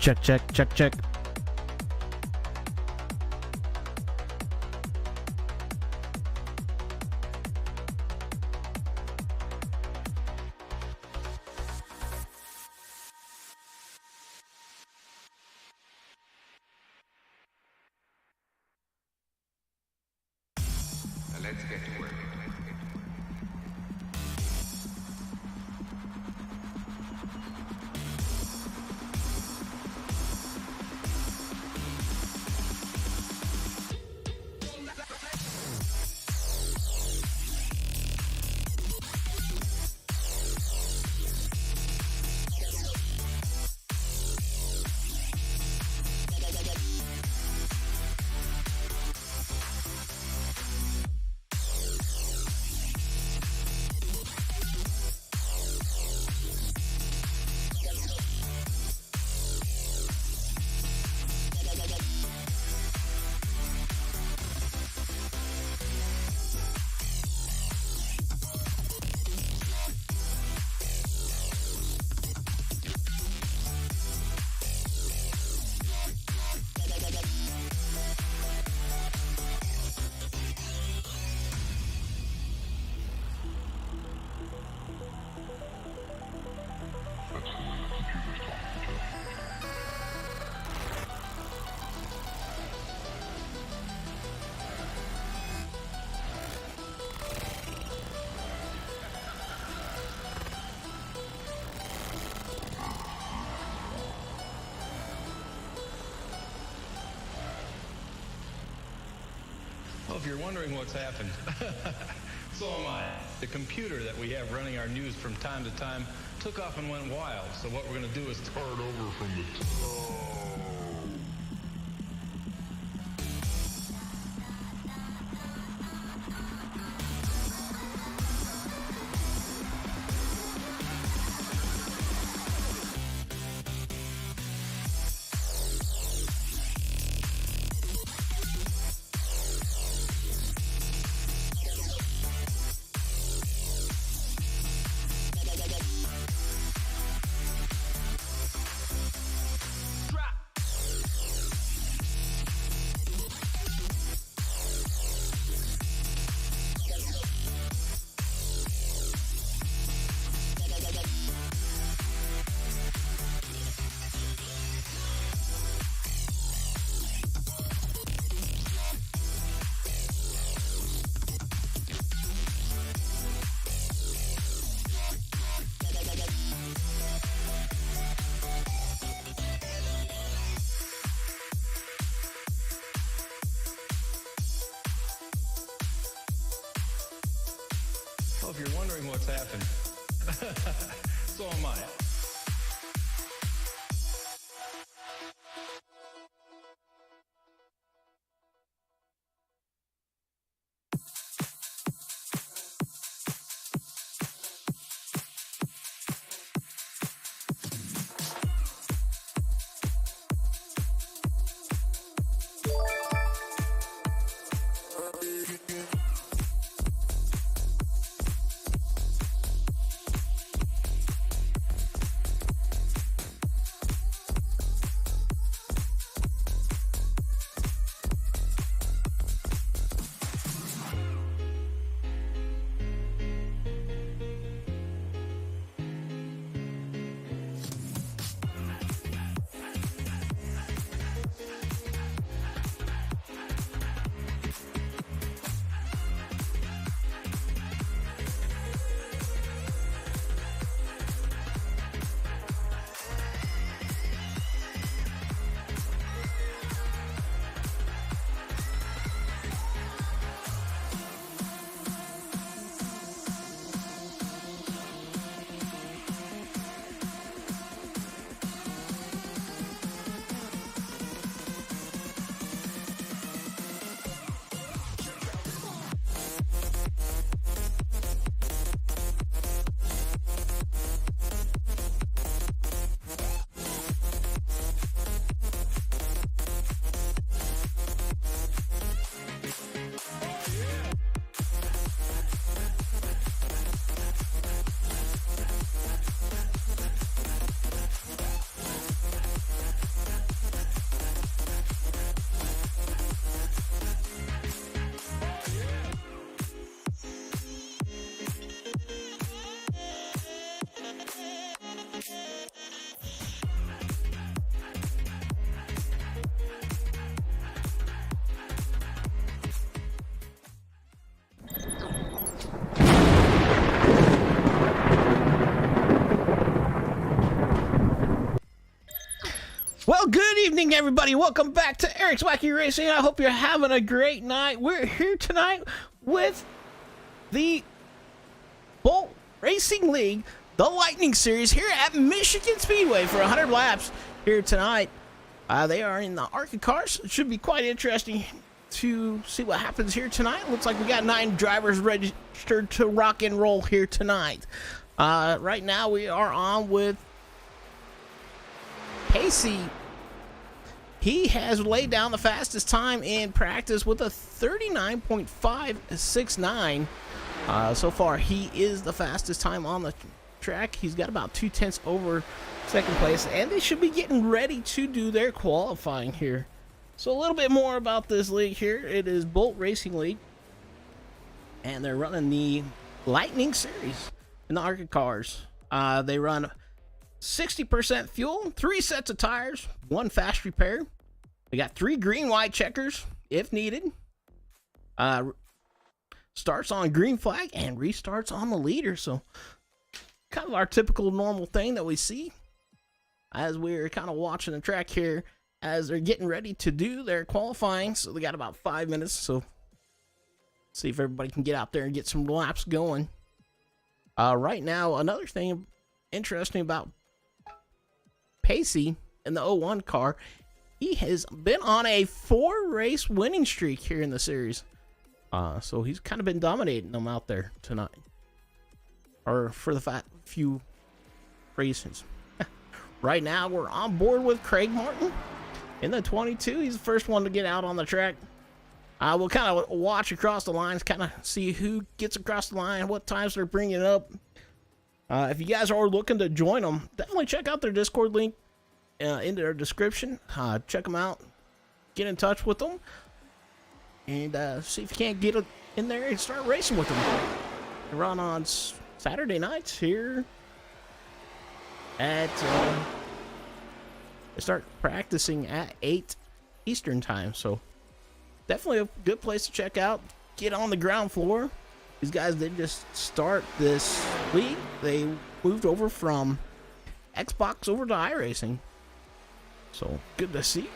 Check, check, check, check. Let's get to work. Well, if you're wondering what's happened, so am I. The computer that we have running our news from time to time took off and went wild. So what we're going to do is start over from the top. Well, if you're wondering what's happened, so am I. Well, good evening, everybody. Welcome back to Eric's Wacky Racing. I hope you're having a great night. We're here tonight with the Bolt Racing League, the Lightning Series, here at Michigan Speedway for 100 laps here tonight. They are in the ARCA cars. It should be quite interesting to see what happens here tonight. Looks like we got 9 drivers registered to rock and roll here tonight. Right now we are on with Pacey. He has laid down the fastest time in practice with a 39.569. So far, he is the fastest time on the track. He's got about 2/10 over second place, and they should be getting ready to do their qualifying here. So a little bit more about this league here. It is Bolt Racing League, and they're running the Lightning Series in the ARCA cars. They run 60% fuel, 3 sets of tires, 1 fast repair. We got 3 green-white checkers if needed. Starts on green flag and restarts on the leader. So kind of our typical normal thing that we see as we're kind of watching the track here as they're getting ready to do their qualifying. So they got about 5 minutes. So see if everybody can get out there and get some laps going. Right now, another thing interesting about Pacey in the 01 car, he has been on a 4-race winning streak here in the series. So he's kind of been dominating them out there tonight, or for the few races. Right now we're on board with Craig Martin in the 22. He's the first one to get out on the track. We'll kind of watch across the lines, kind of see who gets across the line, what times they're bringing up. If you guys are looking to join them, definitely check out their Discord link in their description. Check them out, get in touch with them, and see if you can't get in there and start racing with them. They run on Saturday nights here at they start practicing at 8 Eastern time, so definitely a good place to check out. Get on the ground floor. These guys did just start this league. They moved over from Xbox over to iRacing. So good to see.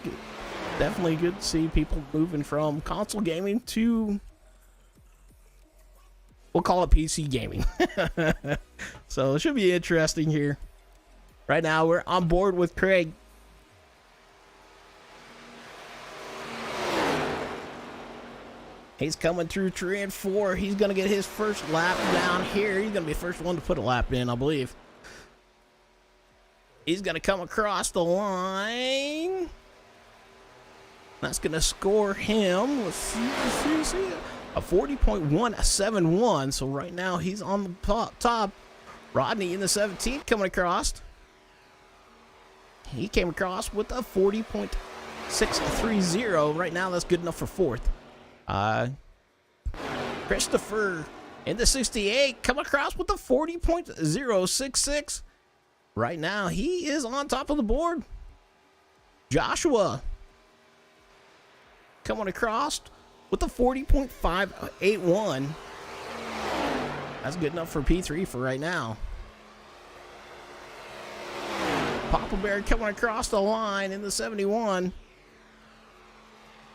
Definitely good to see people moving from console gaming to, we'll call it PC gaming. So it should be interesting here. Right now we're on board with Craig. He's coming through 3 and 4. He's going to get his first lap down here. He's going to be the first one to put a lap in, I believe. He's going to come across the line. That's going to score him. Let's see. A 40.171. So right now he's on the top. Rodney in the 17th coming across. He came across with a 40.630. Right now that's good enough for 4th. Christopher in the 68 come across with a 40.066. Right now he is on top of the board. Joshua coming across with a 40.581. That's good enough for P3 for right now. Papa Bear coming across the line in the 71.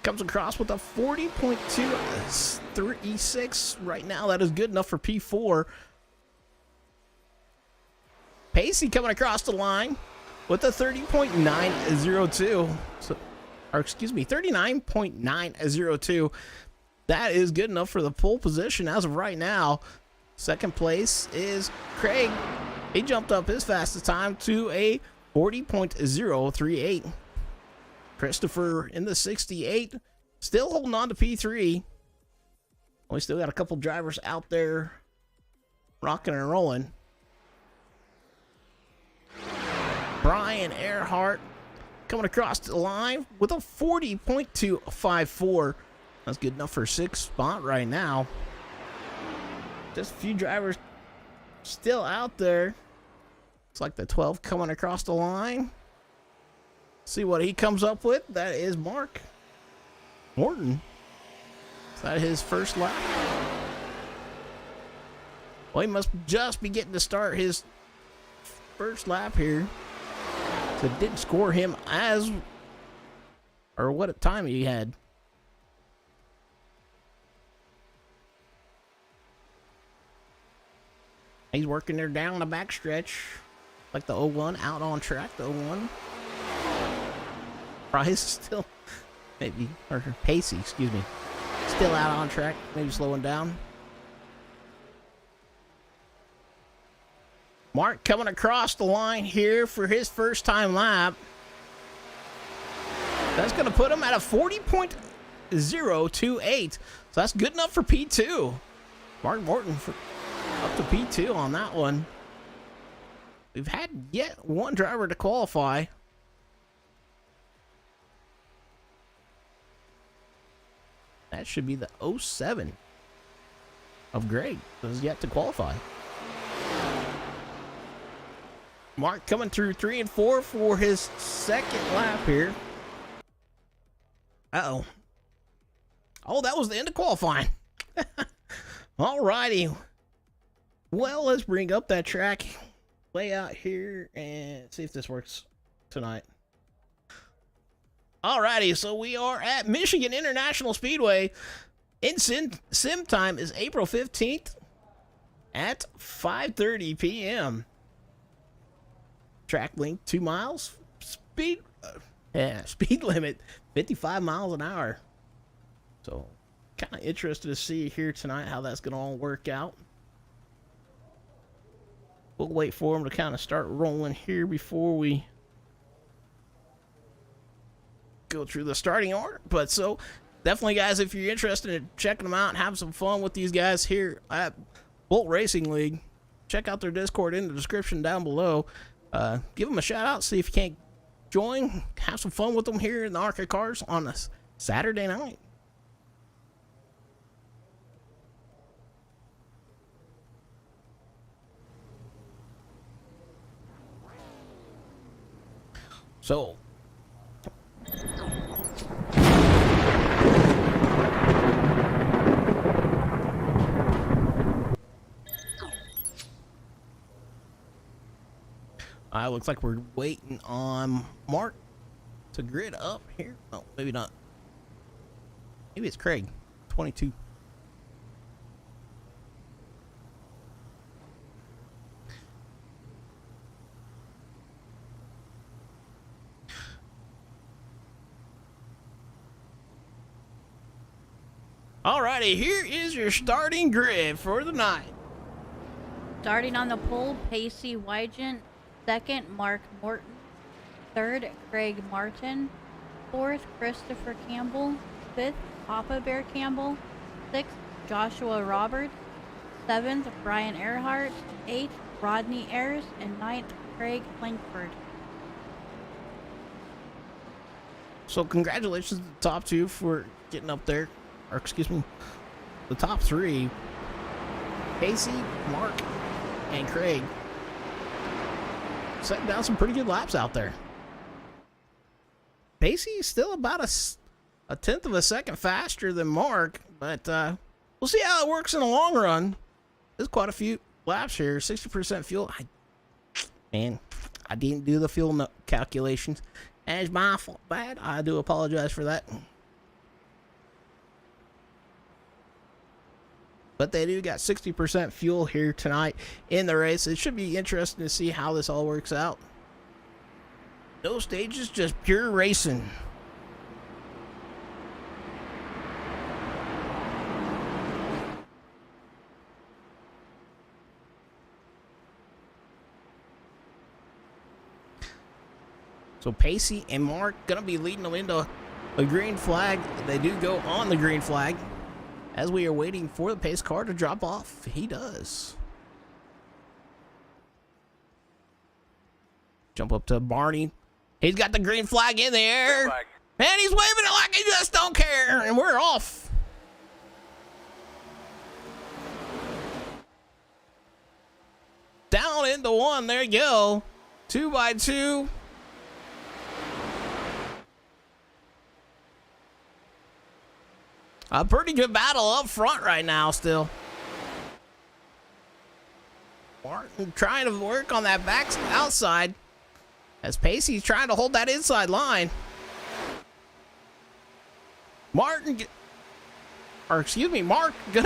Comes across with a 40.236. Right now, that is good enough for P4. Pacey coming across the line with a 30.902. Or excuse me, 39.902. That is good enough for the pole position as of right now. Second place is Craig. He jumped up his fastest time to a 40.038. Christopher in the 68, still holding on to P3. We still got a couple drivers out there rocking and rolling. Brian Earhart coming across the line with a 40.254. That's good enough for 6th spot right now. Just a few drivers still out there. Looks like the 12 coming across the line. See what he comes up with. That is Mark Morton. Is that his first lap? Well, he must just be getting to start his first lap here. So it didn't score him as, or what time he had. He's working there down the backstretch. Like the 01 out on track, the 01. Price still, maybe, or Pacey, excuse me. Still out on track, maybe slowing down. Mark coming across the line here for his first time lap. That's going to put him at a 40.028. So that's good enough for P2. Mark Morton for up to P2 on that one. We've had yet one driver to qualify. That should be the 07 of Greg. Has yet to qualify. Mark coming through 3 and 4 for his second lap here. Uh-oh. Oh, that was the end of qualifying. Alrighty. Well, let's bring up that track layout here and see if this works tonight. Alrighty, so we are at Michigan International Speedway. In sim time is April 15th at 5:30 p.m. Track length 2 miles. Speed limit 55 miles an hour. So, kind of interested to see here tonight how that's going to all work out. We'll wait for them to kind of start rolling here before we go through the starting order. But so, definitely, guys, if you're interested in checking them out and having some fun with these guys here at Bolt Racing League, check out their Discord in the description down below. Give them a shout out, see if you can't join, have some fun with them here in the ARCA cars on a Saturday night. So, looks like we're waiting on Mark to grid up here. Oh, maybe not. Maybe it's Craig, 22. Alrighty, here is your starting grid for the night. Starting on the pole, Pacey Wygant. Second, Mark Morton. Third, Craig Martin. Fourth, Christopher Campbell. Fifth, Papa Bear Campbell. Sixth, Joshua Roberts. Seventh, Brian Earhart. Eighth, Rodney Ayers. And ninth, Craig Lankford. So congratulations to the top two for getting up there. Or excuse me, the top three. Pacey, Mark, and Craig. Setting down some pretty good laps out there. Pacey is still about a tenth of a second faster than Mark, but we'll see how it works in the long run. There's quite a few laps here. 60% fuel. I didn't do the fuel calculations. And it's my fault. Bad. I do apologize for that. But they do got 60% fuel here tonight in the race. It should be interesting to see how this all works out. No stages, just pure racing. So Pacey and Mark gonna be leading them into a green flag. They do go on the green flag. As we are waiting for the pace car to drop off, he does. Jump up to Barney. He's got the green flag in the air. And he's waving it like he just don't care. And we're off. Down into one. There you go. 2 by 2. A pretty good battle up front right now still. Martin trying to work on that back outside. as Pacey's trying to hold that inside line. Mark gonna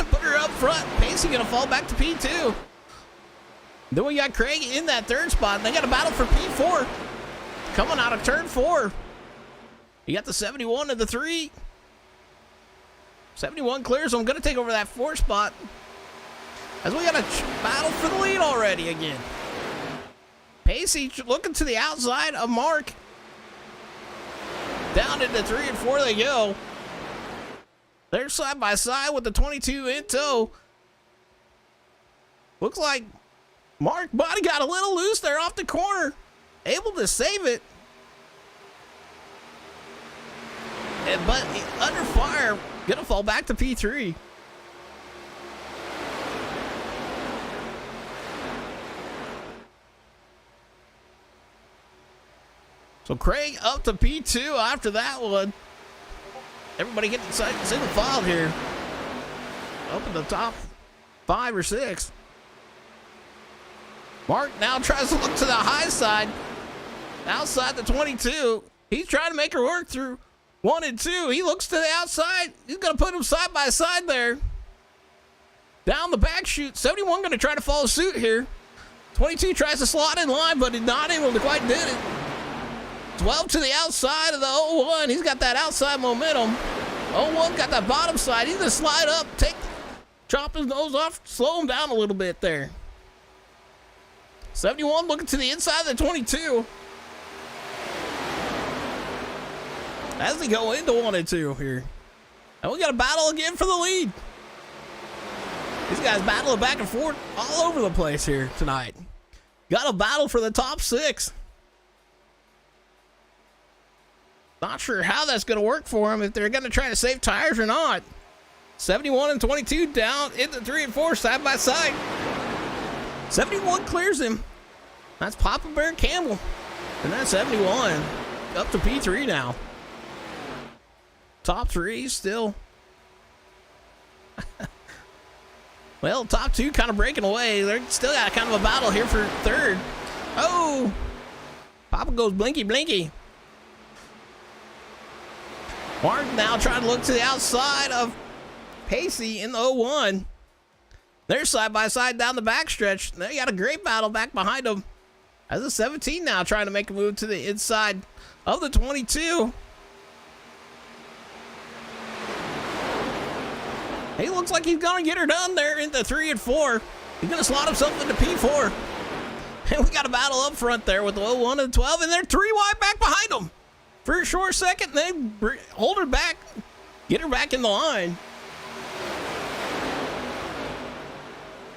put her up front. Pacey gonna fall back to P2. Then we got Craig in that third spot, and they got a battle for P4. Coming out of turn 4. You got the 71 and the 3. 71 clears, so I'm gonna take over that 4 spot. As we got a battle for the lead already again. Pacey looking to the outside of Mark. Down into 3 and 4 they go. They're side by side with the 22 in tow. Looks like Mark body got a little loose there off the corner. Able to save it. But under fire, gonna fall back to P3. So Craig up to P2 after that one. Everybody getting single file here. Up in the top 5 or 6. Mark now tries to look to the high side. Outside the 22. He's trying to make her work through 1 and 2. He looks to the outside. He's going to put them side by side there. Down the back chute. 71 going to try to follow suit here. 22 tries to slot in line, but he's not able to quite do it. 12 to the outside of the 01. He's got that outside momentum. 01 got that bottom side. He's going to slide up, chop his nose off, slow him down a little bit there. 71 looking to the inside of the 22. As they go into 1 and 2 here. And we got a battle again for the lead. These guys battling back and forth all over the place here tonight. Got a battle for the top 6. Not sure how that's going to work for them, if they're going to try to save tires or not. 71 and 22 down into 3 and 4 side by side. 71 clears him. That's Papa Bear Campbell. And that's 71 up to P3 now. Top 3 still. Well, top 2 kind of breaking away. They're still got kind of a battle here for 3rd. Oh! Papa goes blinky blinky. Mark now trying to look to the outside of Pacey in the 01. They're side by side down the backstretch. They got a great battle back behind them. As a 17 now trying to make a move to the inside of the 22. He looks like he's going to get her done there into 3 and 4. He's going to slot himself into P4. And we got a battle up front there with the 01 and 12. And they're 3 wide back behind them. For a short second, they hold her back, get her back in the line.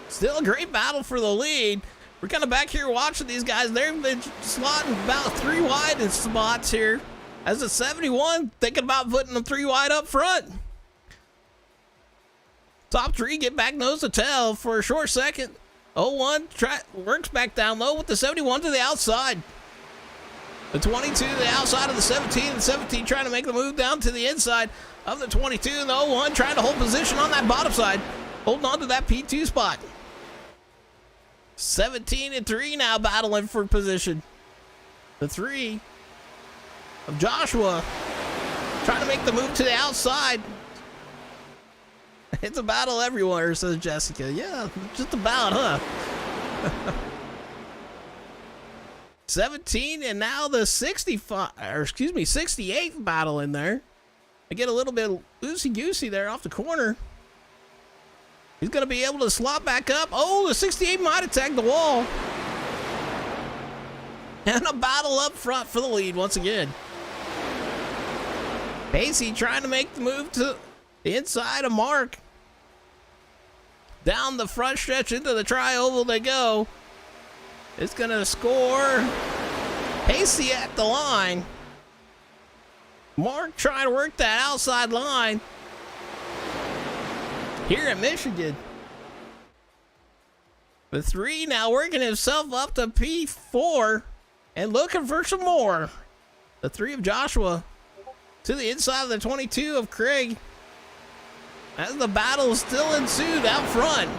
Still a great battle for the lead. We're kind of back here watching these guys. They've been slotting about 3 wide in spots here. As a 71, thinking about putting them 3 wide up front. Top 3 get back nose to tail for a short second. 01 works back down low with the 71 to the outside. The 22 to the outside of the 17, and 17 trying to make the move down to the inside of the 22, and the 01 trying to hold position on that bottom side, holding on to that P2 spot. 17 and 3 now battling for position. The 3 of Joshua trying to make the move to the outside. It's a battle everywhere, says Jessica. Yeah, just about, huh? 17 and now the 68th battle in there. I get a little bit loosey-goosey there off the corner. He's going to be able to slot back up. Oh, the 68 might have tagged the wall. And a battle up front for the lead once again. Pacey trying to make the move to the inside of Mark. Down the front stretch into the tri-oval they go. It's going to score. Pacey at the line. Mark trying to work that outside line here in Michigan. The 3 now working himself up to P4 and looking for some more. The 3 of Joshua to the inside of the 22 of Craig. As the battle still ensued out front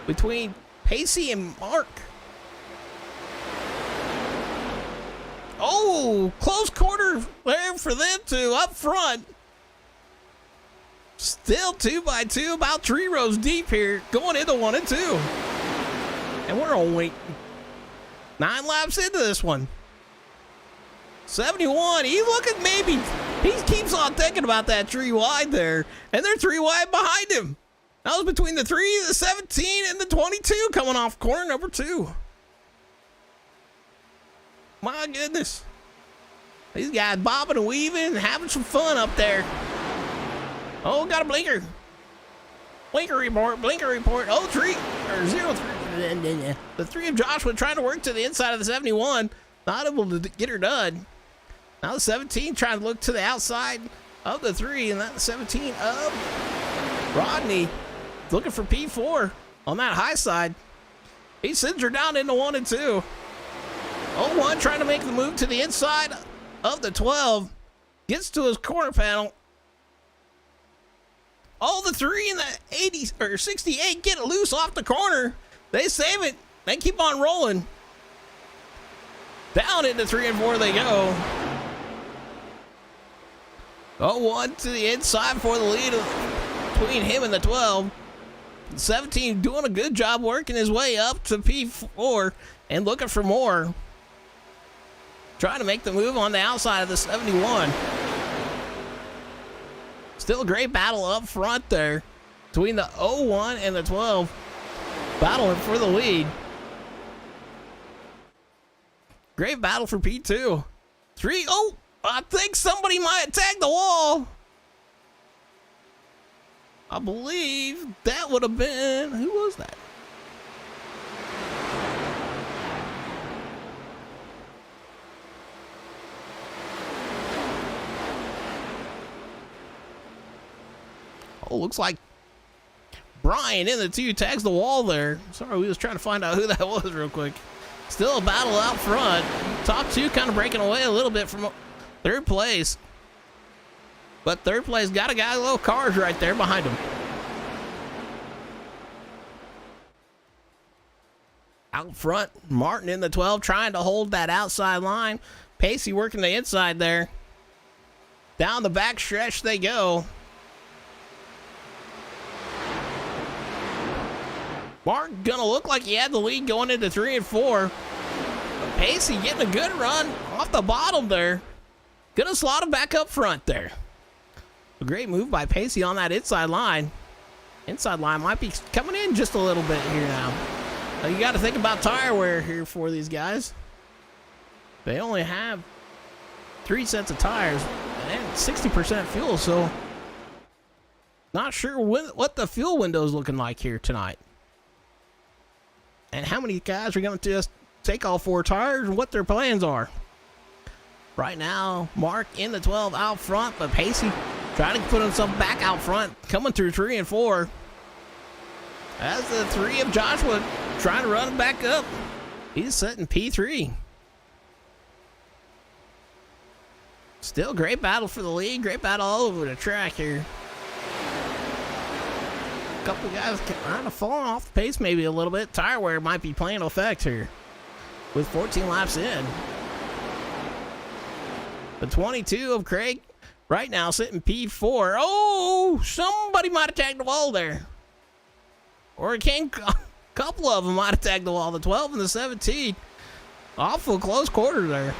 between Pacey and Mark. Oh, close quarter there for them two up front. Still 2x2, about 3 rows deep here, going into 1 and 2. And we're only 9 laps into this one. 71, he looking maybe, he keeps on thinking about that 3 wide there, and they're 3 wide behind him. That was between the 3, the 17, and the 22 coming off corner number 2. My goodness. These guys bobbing and weaving and having some fun up there. Oh, got a blinker. Blinker report, blinker report. Oh, 3, or 0-3. The 3 of Joshua trying to work to the inside of the 71. Not able to get her done. Now the 17 trying to look to the outside of the 3, and that 17 of Rodney looking for P4 on that high side. He sends her down into 1 and 2. 01 trying to make the move to the inside of the 12. Gets to his corner panel. All the 3 and the 80 or 68 get it loose off the corner. They save it. They keep on rolling. Down into 3 and 4 they go. 01 to the inside for the lead between him and the 12. 17 doing a good job working his way up to P4 and looking for more. Trying to make the move on the outside of the 71. Still a great battle up front there between the 01 and the 12. Battling for the lead. Great battle for P2. 3, oh, I think somebody might have tagged the wall. I believe that would have been, who was that? Oh, looks like Brian in the 2 tags the wall there. Sorry, we was trying to find out who that was real quick. Still a battle out front. Top 2 kind of breaking away a little bit from 3rd place. But 3rd place got a guy with little cars right there behind him. Out front, Martin in the 12 trying to hold that outside line. Pacey working the inside there. Down the back stretch they go. Mark gonna look like he had the lead going into 3 and 4. But Pacey getting a good run off the bottom there. Gonna slot him back up front there. A great move by Pacey on that inside line. Inside line might be coming in just a little bit here now. Now you got to think about tire wear here for these guys. They only have 3 sets of tires and 60% fuel, so not sure what the fuel window is looking like here tonight. And how many guys are going to just take all 4 tires and what their plans are. Right now, Mark in the 12 out front, but Pacey trying to put himself back out front, coming through 3 and 4. As the 3 of Joshua trying to run him back up. He's sitting P3. Still great battle for the lead. Great battle all over the track here. A couple guys kind of falling off the pace maybe a little bit. Tire wear might be playing effect here with 14 laps in. The 22 of Craig right now sitting P4. Oh, somebody might have tagged the wall there. Or it came, a couple of them might have tagged the wall. The 12 and the 17. Awful close quarter there.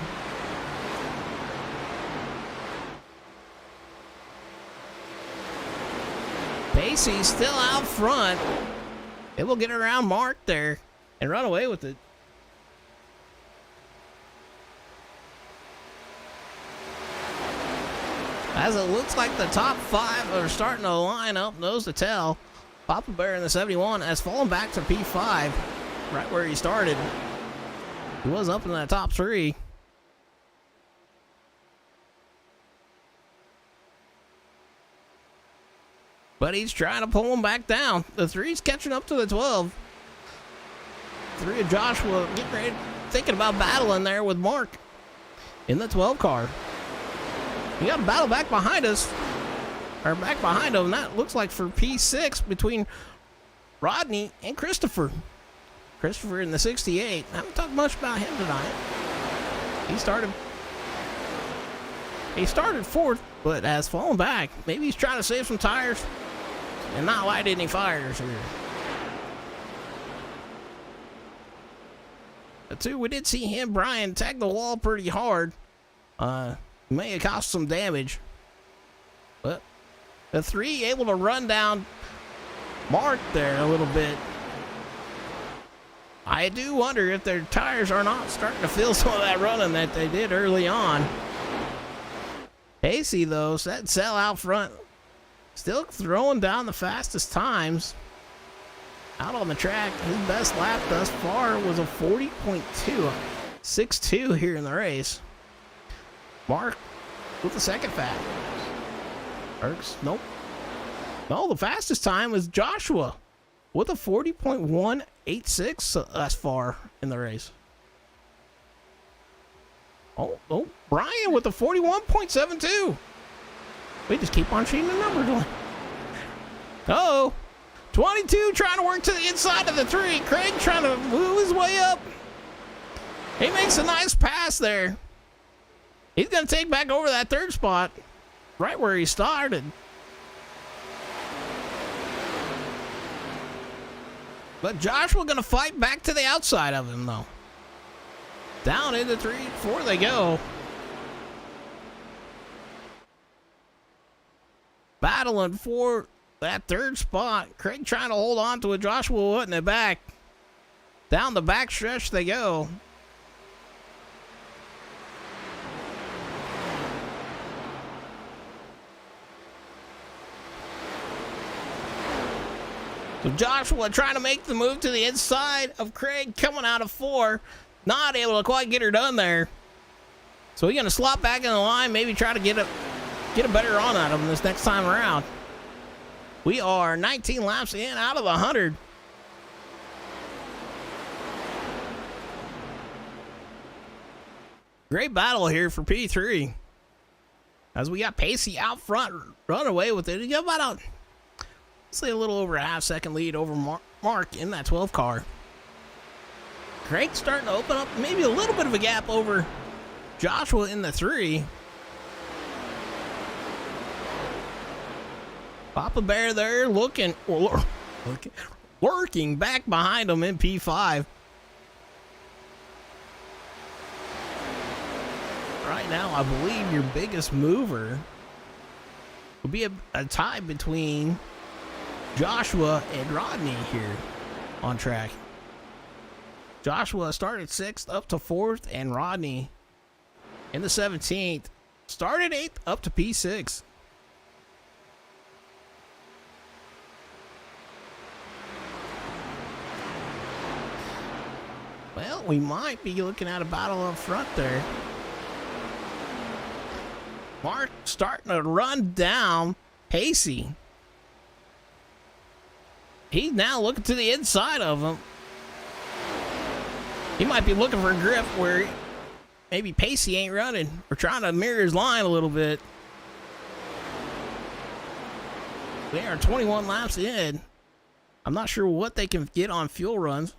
Pacey still out front. It will get around Mark there and run away with it. As it looks like the top 5 are starting to line up, nose to tail. Papa Bear in the 71 has fallen back to P5, right where he started. He was up in the top 3. But he's trying to pull him back down. The 3's catching up to the 12. 3 of Joshua getting ready, thinking about battling there with Mark in the 12 car. We got a battle back behind us. Or back behind him. That looks like for P6 between Rodney and Christopher. Christopher in the 68. I haven't talked much about him tonight. He started He started fourth, but has fallen back. Maybe he's trying to save some tires and not light any fires here. The two, we did see him, Brian, tag the wall pretty hard. May have caused some damage. But the three able to run down Mark there a little bit. I do wonder if their tires are not starting to feel some of that running that they did early on. Pacey, though, set sail out front. Still throwing down the fastest times. Out on the track, his best lap thus far was a 40.2. 6.2 here in the race. Mark with the second fast. Erks, nope. No, the fastest time was Joshua with a 40.186 thus far in the race. Oh, Brian with a 41.72. We just keep on changing the numbers. Uh-oh. 22 trying to work to the inside of the three. Craig trying to move his way up. He makes a nice pass there. He's going to take back over that third spot right where he started. But Joshua going to fight back to the outside of him, though. Down into 3-4 they go. Battling for that third spot. Craig trying to hold on to it. Joshua putting it back. Down the back stretch they go. So Joshua trying to make the move to the inside of Craig, coming out of 4. Not able to quite get her done there. So he's going to slot back in the line, maybe try to get a better run out of him this next time around. We are 19 laps in out of 100. Great battle here for P3. As we got Pacey out front, run away with it. He got about a little over a half-second lead over Mark in that 12 car. Craig starting to open up maybe a little bit of a gap over Joshua in the 3. Papa Bear there lurking back behind him in P5. Right now, I believe your biggest mover will be a tie between Joshua and Rodney here on track. Joshua started 6th up to 4th, and Rodney in the 17th started 8th up to P6. Well, we might be looking at a battle up front there. Mark starting to run down Pacey. He's now looking to the inside of him. He might be looking for a grip where maybe Pacey ain't running, or trying to mirror his line a little bit. They are 21 laps in. I'm not sure what they can get on fuel runs.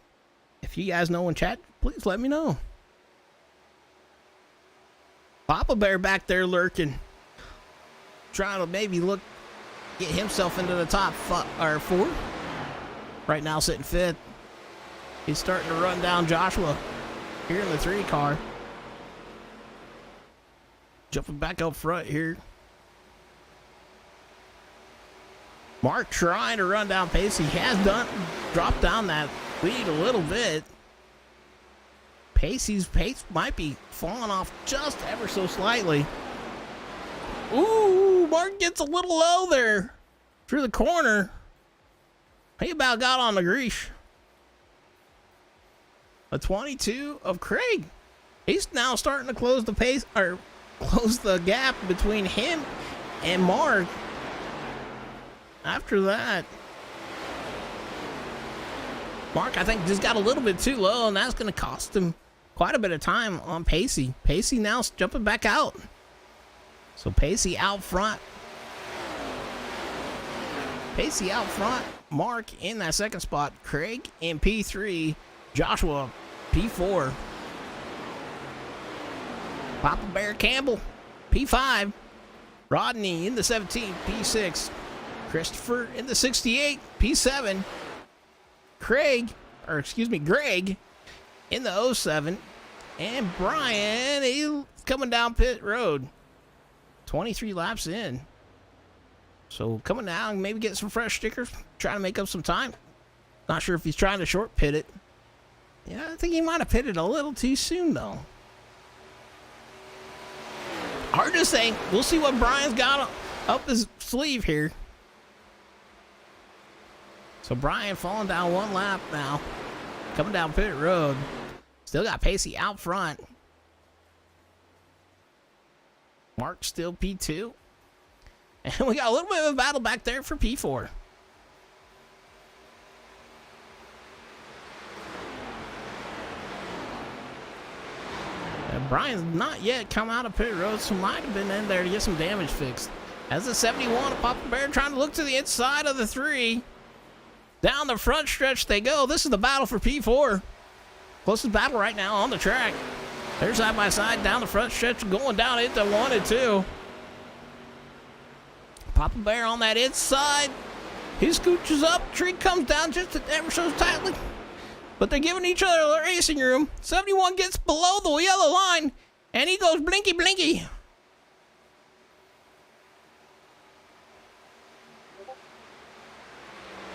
If you guys know in chat, please let me know. Papa Bear back there lurking. Trying to maybe get himself into the top 4. Right now sitting 5th. He's starting to run down Joshua here in the 3 car. Jumping back up front here. Mark trying to run down Pacey. He has dropped down that lead a little bit. Pacey's pace might be falling off just ever so slightly. Ooh, Mark gets a little low there through the corner. He about got on the grease. A 22 of Craig. He's now starting to close the pace, or close the gap between him and Mark. After that, Mark, I think, just got a little bit too low, and that's going to cost him quite a bit of time on Pacey. Pacey now jumping back out. So Pacey out front. Pacey out front. Mark in that second spot. Craig in P3. Joshua P4. Papa Bear Campbell P5. Rodney in the 17, P6. Christopher in the 68, P7. Greg in the 07. And Brian, he's coming down pit road. 23 laps in. So coming down, maybe get some fresh stickers, trying to make up some time. Not sure if he's trying to short pit it. Yeah, I think he might have pitted a little too soon, though. Hard to say. We'll see what Brian's got up his sleeve here. So Brian falling down one lap now. Coming down pit road. Still got Pacey out front. Mark still P2. And we got a little bit of a battle back there for P4. And Brian's not yet come out of pit road, so might have been in there to get some damage fixed. As the 71 of Papa Bear trying to look to the inside of the 3. Down the front stretch they go. This is the battle for P4. Closest battle right now on the track. They're side by side down the front stretch, going down into 1 and 2. Papa Bear on that inside. He scooches up. Tree comes down just ever so tightly. But they're giving each other racing room. 71 gets below the yellow line. And he goes blinky blinky.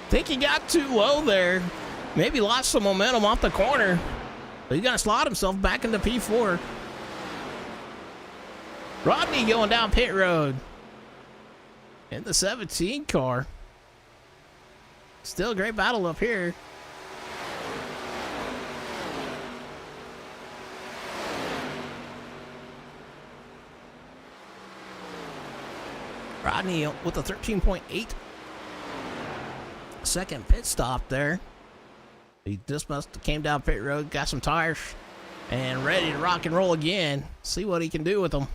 Think he got too low there. Maybe lost some momentum off the corner. But he's going to slot himself back into P4. Rodney going down pit road. In the 17 car. Still a great battle up here. Rodney with a 13.8 second pit stop there. He just must have came down pit road, got some tires, and ready to rock and roll again. See what he can do with them.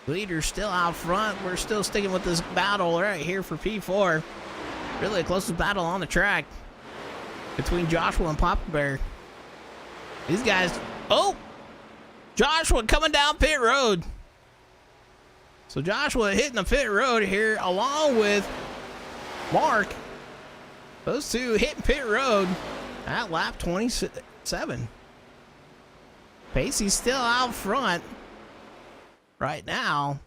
Leader's still out front. We're still sticking with this battle right here for P4. Really the closest battle on the track between Joshua and Papa Bear. These guys, oh! Joshua coming down pit road. So Joshua hitting the pit road here along with Mark. Those two hitting pit road at lap 27. Pacey's still out front right now.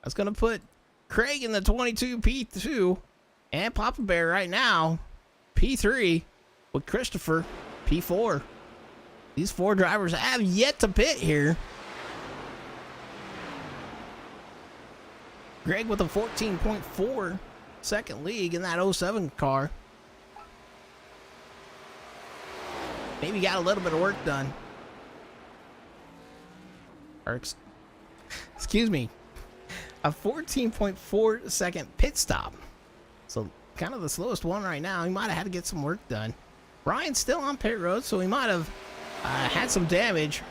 That's going to put Craig in the 22 P2 and Papa Bear right now P3 with Christopher P4. These 4 drivers have yet to pit here. Greg with a 14.4 second lead in that 07 car. Maybe got a little bit of work done. Or, excuse me, a 14.4 second pit stop. So kind of the slowest one right now. He might have had to get some work done. Brian's still on pit road, so he might have had some damage.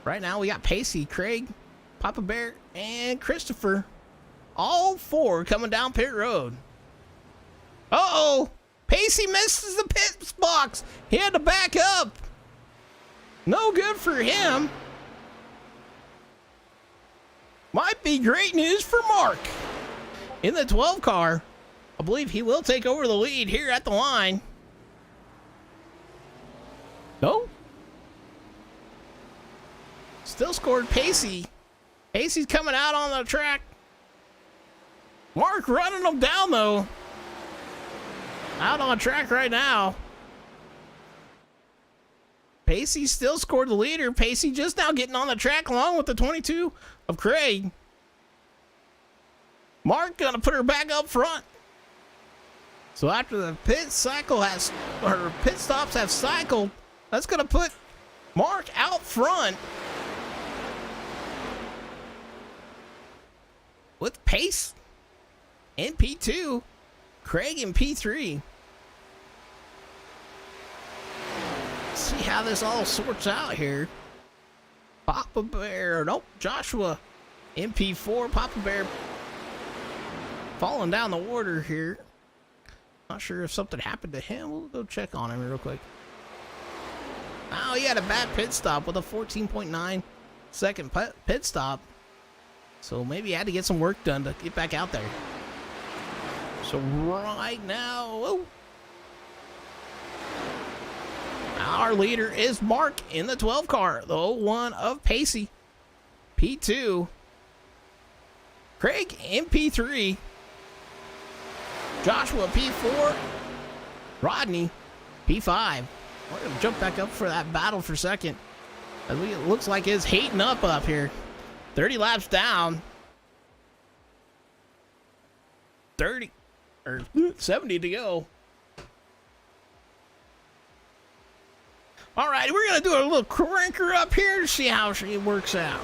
Right now we got Pacey, Craig, Papa Bear, and Christopher. All 4 coming down pit road. Uh-oh! Pacey misses the pit box. He had to back up. No good for him. Might be great news for Mark. In the 12 car, I believe he will take over the lead here at the line. No? Still scored Pacey. Pacey's coming out on the track. Mark running them down, though. Out on track right now. Pacey still scored the leader. Pacey just now getting on the track along with the 22 of Craig. Mark gonna put her back up front. So after the pit stops have cycled, that's gonna put Mark out front with Pace in P2, Craig in P3. See how this all sorts out here. Papa Bear, nope, Joshua in P4. Papa Bear falling down the order here. Not sure if something happened to him. We'll go check on him real quick. Oh, he had a bad pit stop with a 14.9 second pit stop. So maybe he had to get some work done to get back out there. So right now, our leader is Mark in the 12 car, the 01 of Pacey. P2. Craig in P3. Joshua P4. Rodney P5. We're going to jump back up for that battle for second. It looks like it's heating up here. 30 laps down. 70 to go. All right, we're going to do a little cranker up here to see how she works out.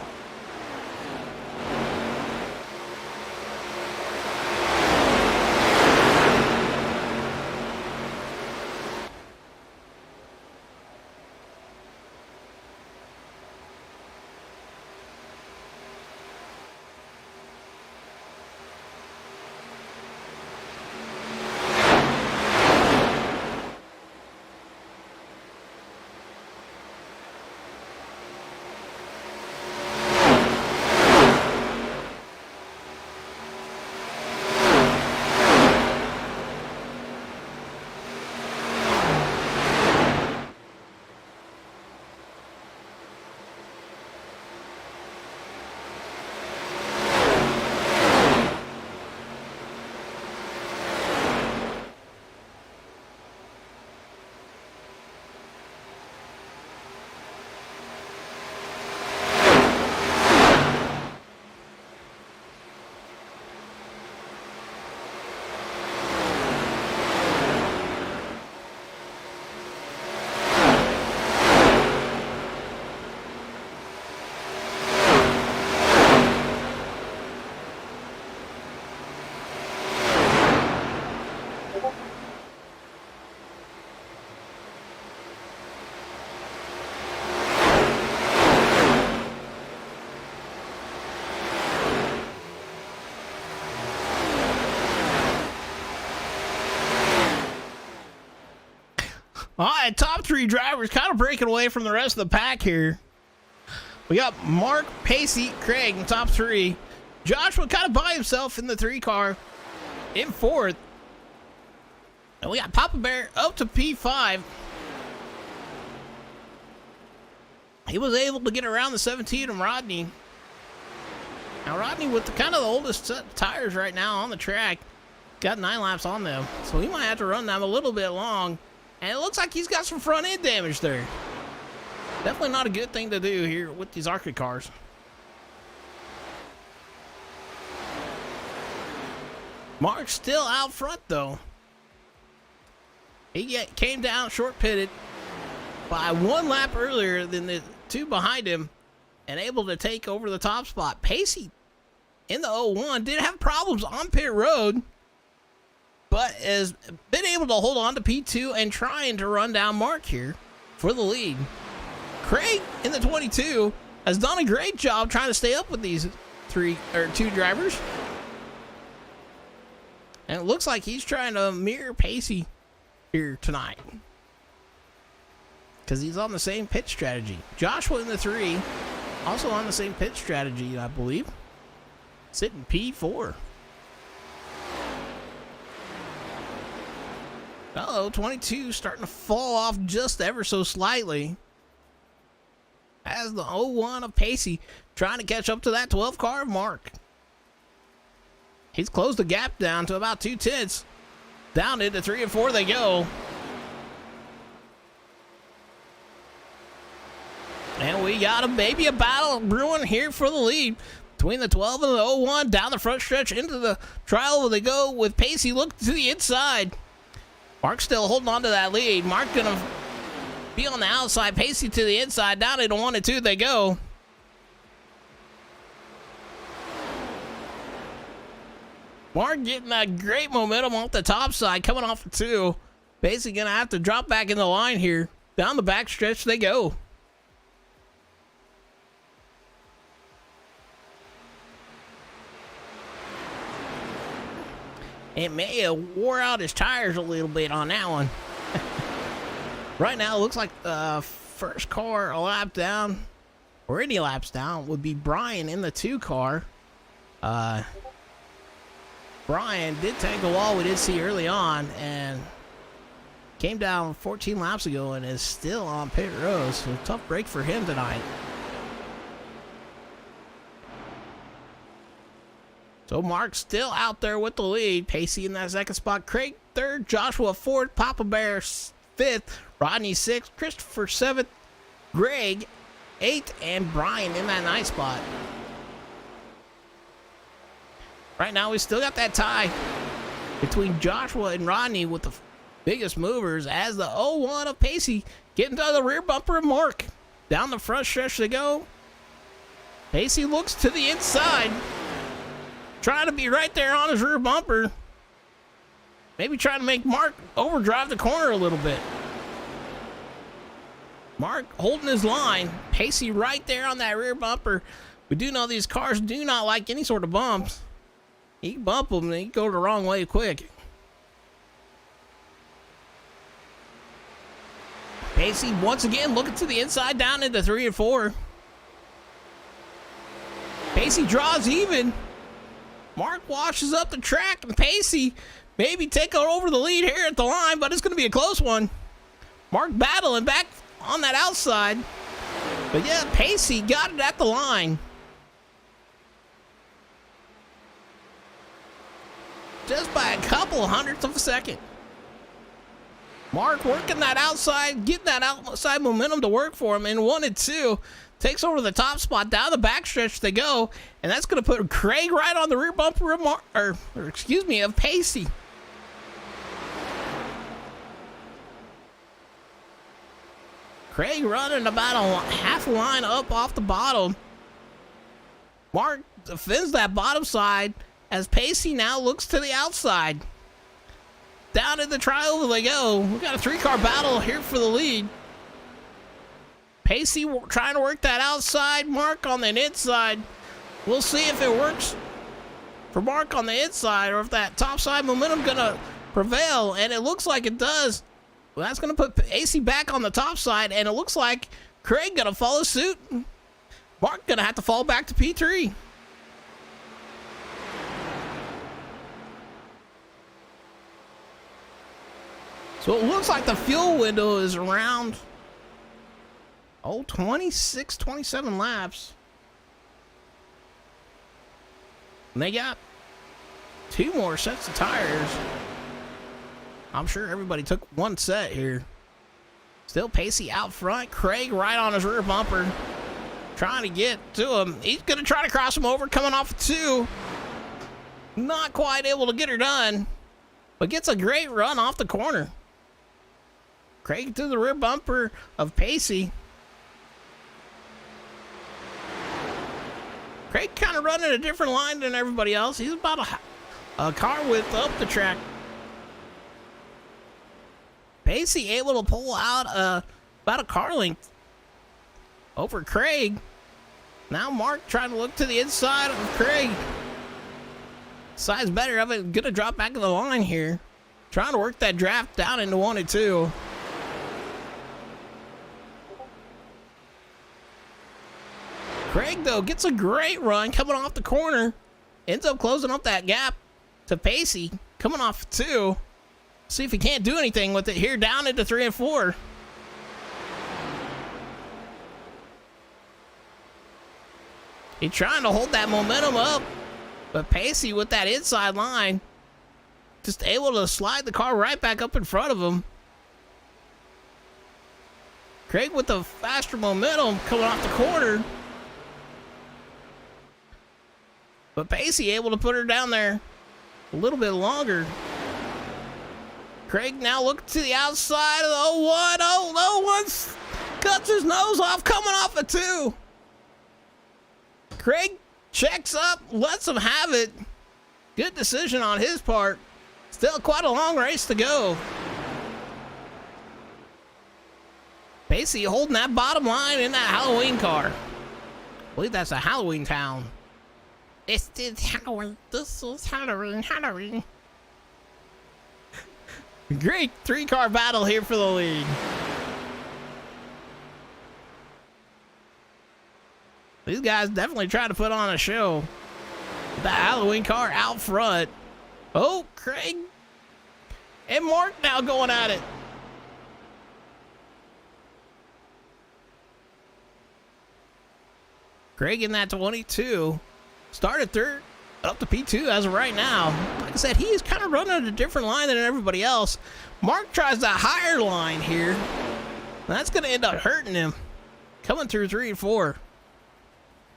All right, top three drivers kind of breaking away from the rest of the pack here. We got Mark, Pacey, Craig in top three. Joshua kind of by himself in the 3 car in fourth. And we got Papa Bear up to P5. He was able to get around the 17 and Rodney. Now Rodney with the kind of the oldest set of tires right now on the track. Got 9 laps on them. So he might have to run them a little bit long. And it looks like he's got some front end damage there. Definitely not a good thing to do here with these arcade cars. Mark's still out front though. He came down short pitted by 1 lap earlier than the 2 behind him and able to take over the top spot. Pacey in the 01 did have problems on pit road, but has been able to hold on to P2 and trying to run down Mark here for the lead. Craig in the 22 has done a great job trying to stay up with these 2 drivers. And it looks like he's trying to mirror Pacey here tonight, because he's on the same pit strategy. Joshua in the 3 also on the same pit strategy, I believe. Sitting P4. Uh-oh, 22 starting to fall off just ever so slightly. As the 01 of Pacey trying to catch up to that 12 car of Mark. He's closed the gap down to about 2 tenths. Down into 3 and 4 they go. And we got a battle brewing here for the lead between the 12 and the 01. Down the front stretch into the trial they go with Pacey. Look to the inside. Mark's still holding on to that lead. Mark gonna be on the outside. Pacey to the inside. Down into 1 and 2 they go. Mark getting that great momentum off the top side, coming off the 2. Pacey gonna have to drop back in the line here. Down the back stretch they go. It may have wore out his tires a little bit on that one. Right now, it looks like the first car a lap down. or any laps down, would be Brian in the 2 car. Brian did take a wall we did see early on and came down 14 laps ago and is still on pit road. So tough break for him tonight. So Mark still out there with the lead. Pacey in that 2nd spot. Craig 3rd. Joshua 4th. Papa Bear 5th. Rodney 6th. Christopher 7th. Greg 8th. And Brian in that 9th spot. Right now, we still got that tie between Joshua and Rodney with the biggest movers as the 0-1 of Pacey getting to the rear bumper of Mark. Down the front stretch they go. Pacey looks to the inside, trying to be right there on his rear bumper. Maybe trying to make Mark overdrive the corner a little bit. Mark holding his line. Pacey right there on that rear bumper. We do know these cars do not like any sort of bumps. He can bump them and he can go the wrong way quick. Pacey once again looking to the inside down into 3 and 4. Pacey draws even. Mark washes up the track and Pacey maybe take over the lead here at the line, but it's going to be a close one. Mark battling back on that outside. But yeah, Pacey got it at the line. Just by a couple hundredths of a second. Mark working that outside, getting that outside momentum to work for him in 1 and 2. Takes over the top spot, down the backstretch they go, and that's going to put Craig right on the rear bumper of Pacey. Craig running about a half a line up off the bottom. Mark defends that bottom side as Pacey now looks to the outside. Down in the trioval they go. We got a 3-car battle here for the lead. Pacey trying to work that outside. Mark on the inside. We'll see if it works for Mark on the inside or if that top side momentum gonna prevail, and it looks like it does. Well, that's gonna put Pacey back on the top side, and it looks like Craig gonna follow suit. Mark gonna have to fall back to P3. So it looks like the fuel window is around 26, 27 laps. And they got 2 more sets of tires. I'm sure everybody took 1 set here. Still Pacey out front. Craig right on his rear bumper. Trying to get to him. He's going to try to cross him over, coming off of 2. Not quite able to get her done. But gets a great run off the corner. Craig to the rear bumper of Pacey. Craig kind of running a different line than everybody else. He's about a car width up the track. Pacey able to pull out about a car length over Craig. Now Mark trying to look to the inside of Craig. Size better of it. Gonna drop back in the line here. Trying to work that draft down into 1 and 2. Craig, though, gets a great run coming off the corner. Ends up closing up that gap to Pacey. Coming off 2. See if he can't do anything with it here down into 3 and 4. He's trying to hold that momentum up. But Pacey with that inside line. Just able to slide the car right back up in front of him. Craig with the faster momentum coming off the corner. But Pacey able to put her down there a little bit longer. Craig now looking to the outside of the 0-1. Oh, 0-1 cuts his nose off coming off a 2. Craig checks up, lets him have it. Good decision on his part. Still quite a long race to go. Pacey holding that bottom line in that Halloween car. I believe that's a Halloween town. It's Halloween. This is Halloween. Great 3-car battle here for the lead. These guys definitely trying to put on a show. The Halloween car out front. Oh, Craig and Mark now going at it. Craig in that 22. Started third, up to P2 as of right now. Like I said, he is kind of running a different line than everybody else. Mark tries that higher line here. That's going to end up hurting him. Coming through 3 and 4.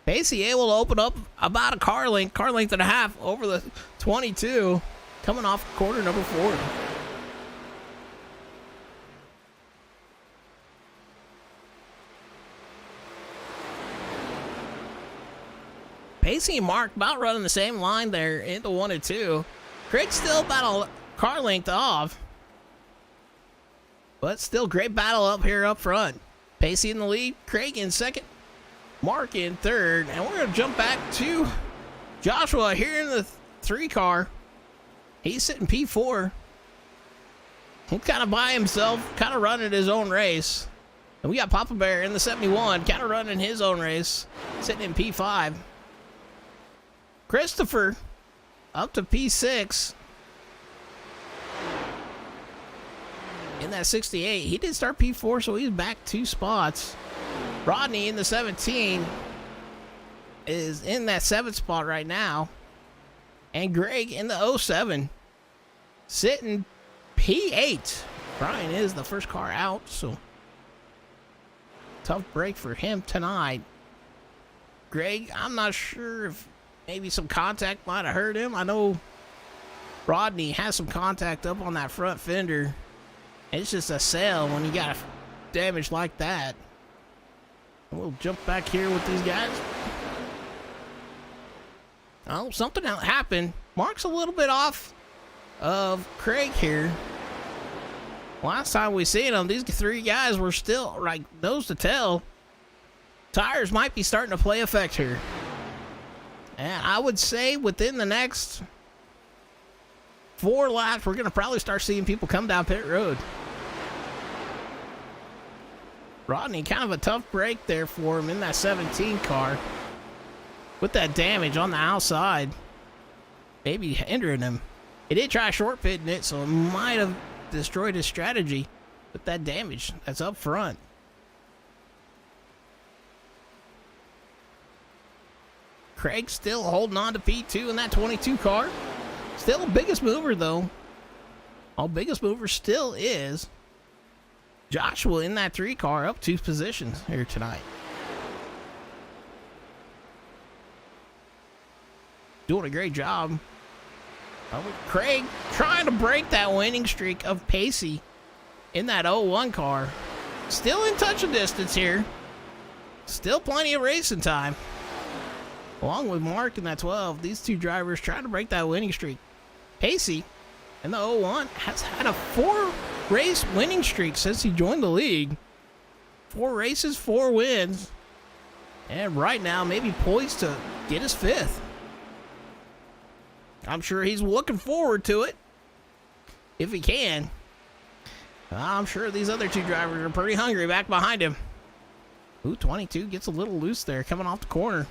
Pacey able to open up about a car length and a half over the 22. Coming off quarter number 4. Pacey and Mark about running the same line there into 1 and 2. Craig still about a car length off. But still great battle up here up front. Pacey in the lead, Craig in second, Mark in third. And we're going to jump back to Joshua here in the 3 car. He's sitting P4. He's kind of by himself, kind of running his own race. And we got Papa Bear in the 71, kind of running his own race, sitting in P5. Christopher up to P6 in that 68. He did start P4, so he's back 2 spots. Rodney in the 17 is in that 7th spot right now. And Greg in the 07 sitting P8. Brian is the first car out, so tough break for him tonight. Greg, I'm not sure if maybe some contact might have hurt him. I know Rodney has some contact up on that front fender. It's just a sail when you got damage like that. We'll jump back here with these guys. Oh, something happened. Mark's a little bit off of Craig here. Last time we seen them, these 3 guys were still like nose to tail. Tires might be starting to play effect here. And I would say within the next 4 laps, we're going to probably start seeing people come down pit road. Rodney, kind of a tough break there for him in that 17 car. With that damage on the outside. Maybe hindering him. He did try short pitting it, so it might have destroyed his strategy with that damage that's up front. Craig still holding on to P2 in that 22 car. Still biggest mover, though. Our biggest mover still is Joshua in that 3 car, up 2 positions here tonight. Doing a great job. Craig trying to break that winning streak of Pacey in that 01 car. Still in touch of distance here. Still plenty of racing time. Along with Mark in that 12, these 2 drivers trying to break that winning streak. Pacey in the 01 has had a 4-race winning streak since he joined the league. 4 races, 4 wins. And right now, maybe poised to get his 5th. I'm sure he's looking forward to it. If he can. I'm sure these other 2 drivers are pretty hungry back behind him. Ooh, 22 gets a little loose there coming off the corner.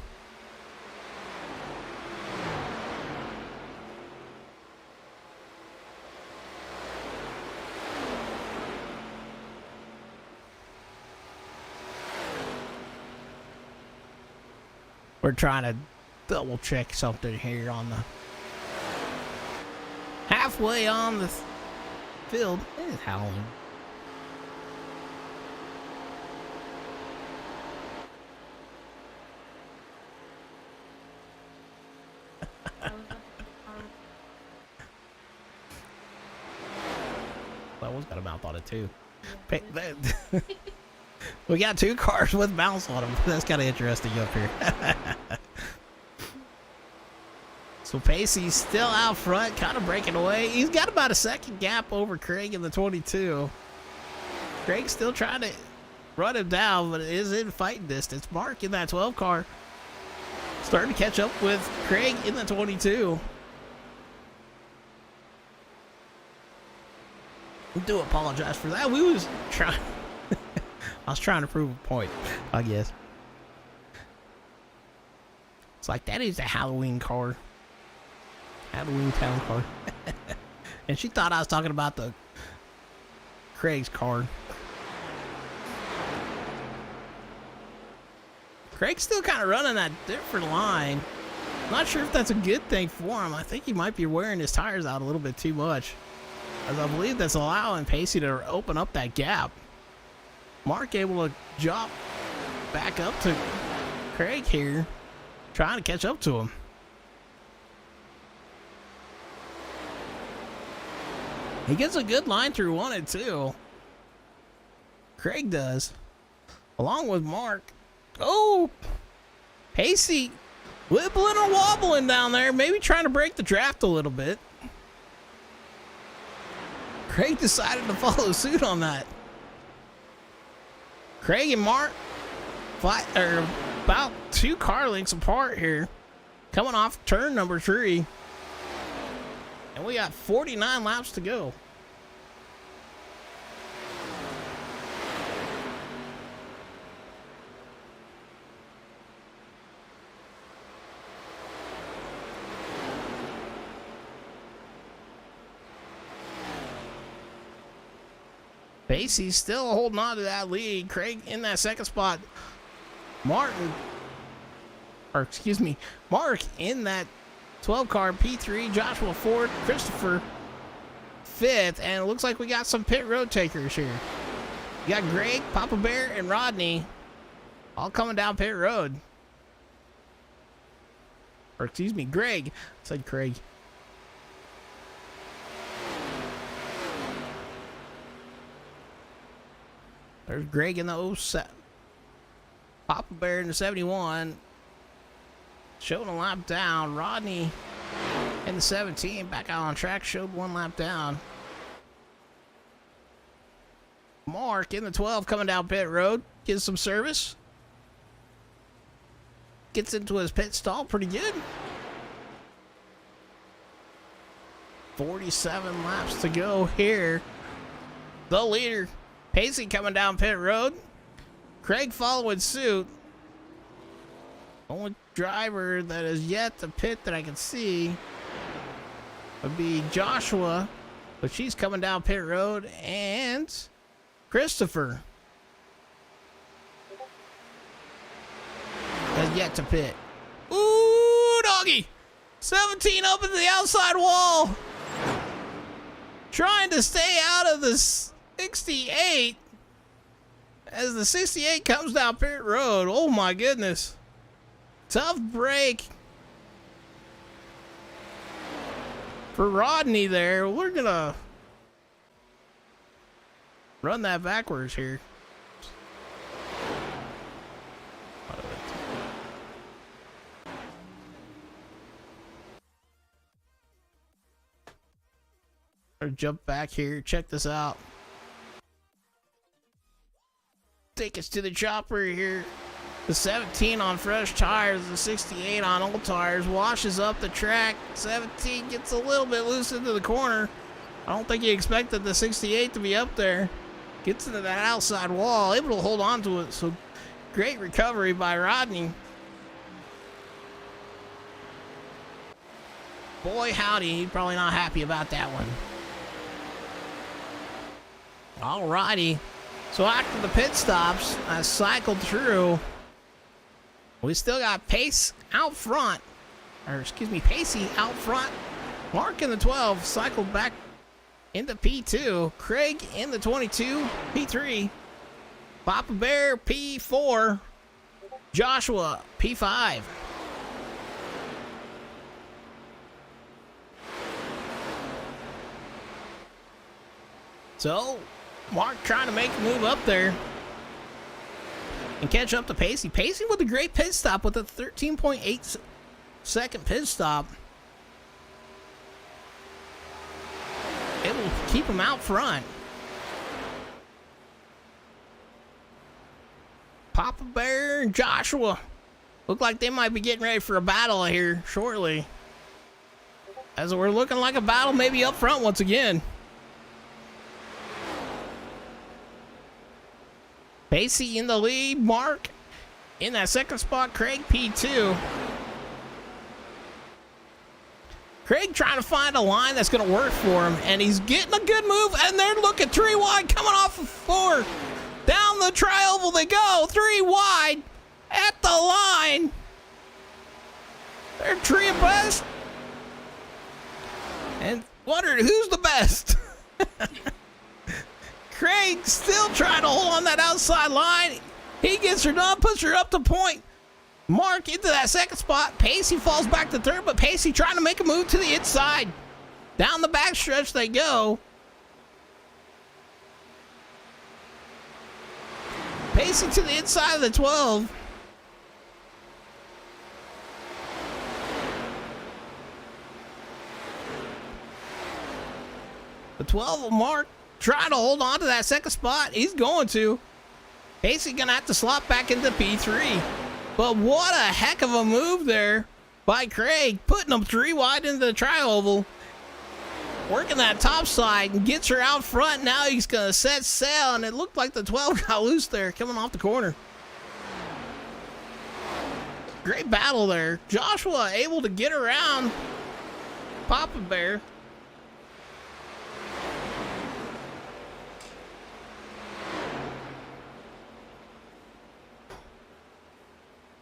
We're trying to double check something here on the halfway on the field. It is Halloween. That one's got a mouth on it too. We got 2 cars with mounts on them. That's kind of interesting up here. So Pacey's still out front, kind of breaking away. He's got about a 2nd gap over Craig in the 22. Craig's still trying to run him down, but it is in fighting distance. Mark in that 12 car starting to catch up with Craig in the 22. We do apologize for that. We was trying. I was trying to prove a point, I guess. like that is a Halloween car. Halloween town car. And she thought I was talking about the Craig's car. Craig's still kind of running that different line. Not sure if that's a good thing for him. I think he might be wearing his tires out a little bit too much, as I believe that's allowing Pacey to open up that gap. Mark able to jump back up to Craig here, trying to catch up to him. He gets a good line through 1 and 2. Craig does, along with Mark. Oh, Pacey wibbling or wobbling down there, maybe trying to break the draft a little bit. Craig decided to follow suit on that. Craig and Mark are about 2 car lengths apart here, coming off turn number 3. And we got 49 laps to go. Pacey's still holding on to that lead. Craig in that second spot. Mark in that 12 car P3. Joshua Ford, Christopher 5th. And it looks like we got some pit road takers here. We got Greg, Papa Bear, and Rodney all coming down pit road. Or excuse me, Greg. I said Craig. There's Greg in the 07. Papa Bear in the 71. Showing a lap down. Rodney in the 17. Back out on track. Showed 1 lap down. Mark in the 12 coming down pit road. Gets some service. Gets into his pit stall pretty good. 47 laps to go here. The leader, Pacey, coming down pit road. Craig following suit. Only driver that is yet to pit that I can see would be Joshua, but she's coming down pit road, and Christopher has yet to pit. Ooh, doggy! 17 up into the outside wall. Trying to stay out of the 68 as the 68 comes down pit road. Oh my goodness. Tough break for Rodney there. We're gonna run that backwards here. Or jump back here. Check this out. Take us to the chopper here. The 17 on fresh tires, the 68 on old tires, washes up the track. 17 gets a little bit loose into the corner. I don't think he expected the 68 to be up there. Gets into that outside wall, able to hold on to it. So great recovery by Rodney. Boy, howdy, he's probably not happy about that one. Alrighty. So after the pit stops, I cycled through. We still got Pace out front. Or excuse me, Pacey out front. Mark in the 12 cycled back into P2. Craig in the 22, P3. Papa Bear, P4. Joshua, P5. So, Mark trying to make a move up there and catch up to Pacey. Pacey with a great pit stop with a 13.8 second pit stop. It will keep him out front. Papa Bear and Joshua look like they might be getting ready for a battle here shortly, as we're looking like a battle maybe up front once again. Pacey in the lead. Mark in that second spot. Craig P2. Craig trying to find a line that's going to work for him, and he's getting a good move, and they're looking 3 wide coming off of 4. Down the tri-oval they go, 3 wide at the line. They're 3 abreast. And wondered who's the best. Craig still trying to hold on that outside line. He gets her done, puts her up to point. Mark into that second spot. Pacey falls back to third, but Pacey trying to make a move to the inside. Down the backstretch they go. Pacey to the inside of the 12. The 12 of Mark trying to hold on to that second spot. He's going to. Pacey gonna have to slot back into P3. But what a heck of a move there by Craig, putting them 3 wide into the tri-oval. Working that top side and gets her out front. Now he's going to set sail, and it looked like the 12 got loose there coming off the corner. Great battle there. Joshua able to get around Papa Bear.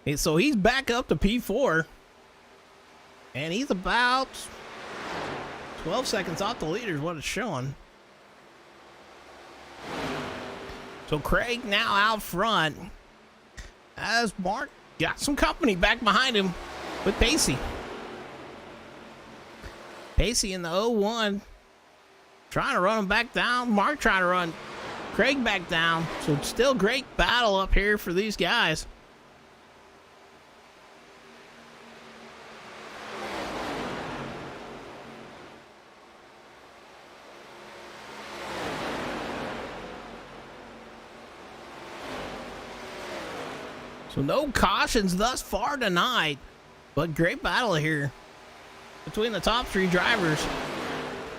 And so he's back up to P4. And he's about 12 seconds off the leader is what it's showing. So Craig now out front as Mark got some company back behind him with Pacey. Pacey in the 0-1 trying to run him back down. Mark trying to run Craig back down. So still great battle up here for these guys. So no cautions thus far tonight, but great battle here between the top 3 drivers,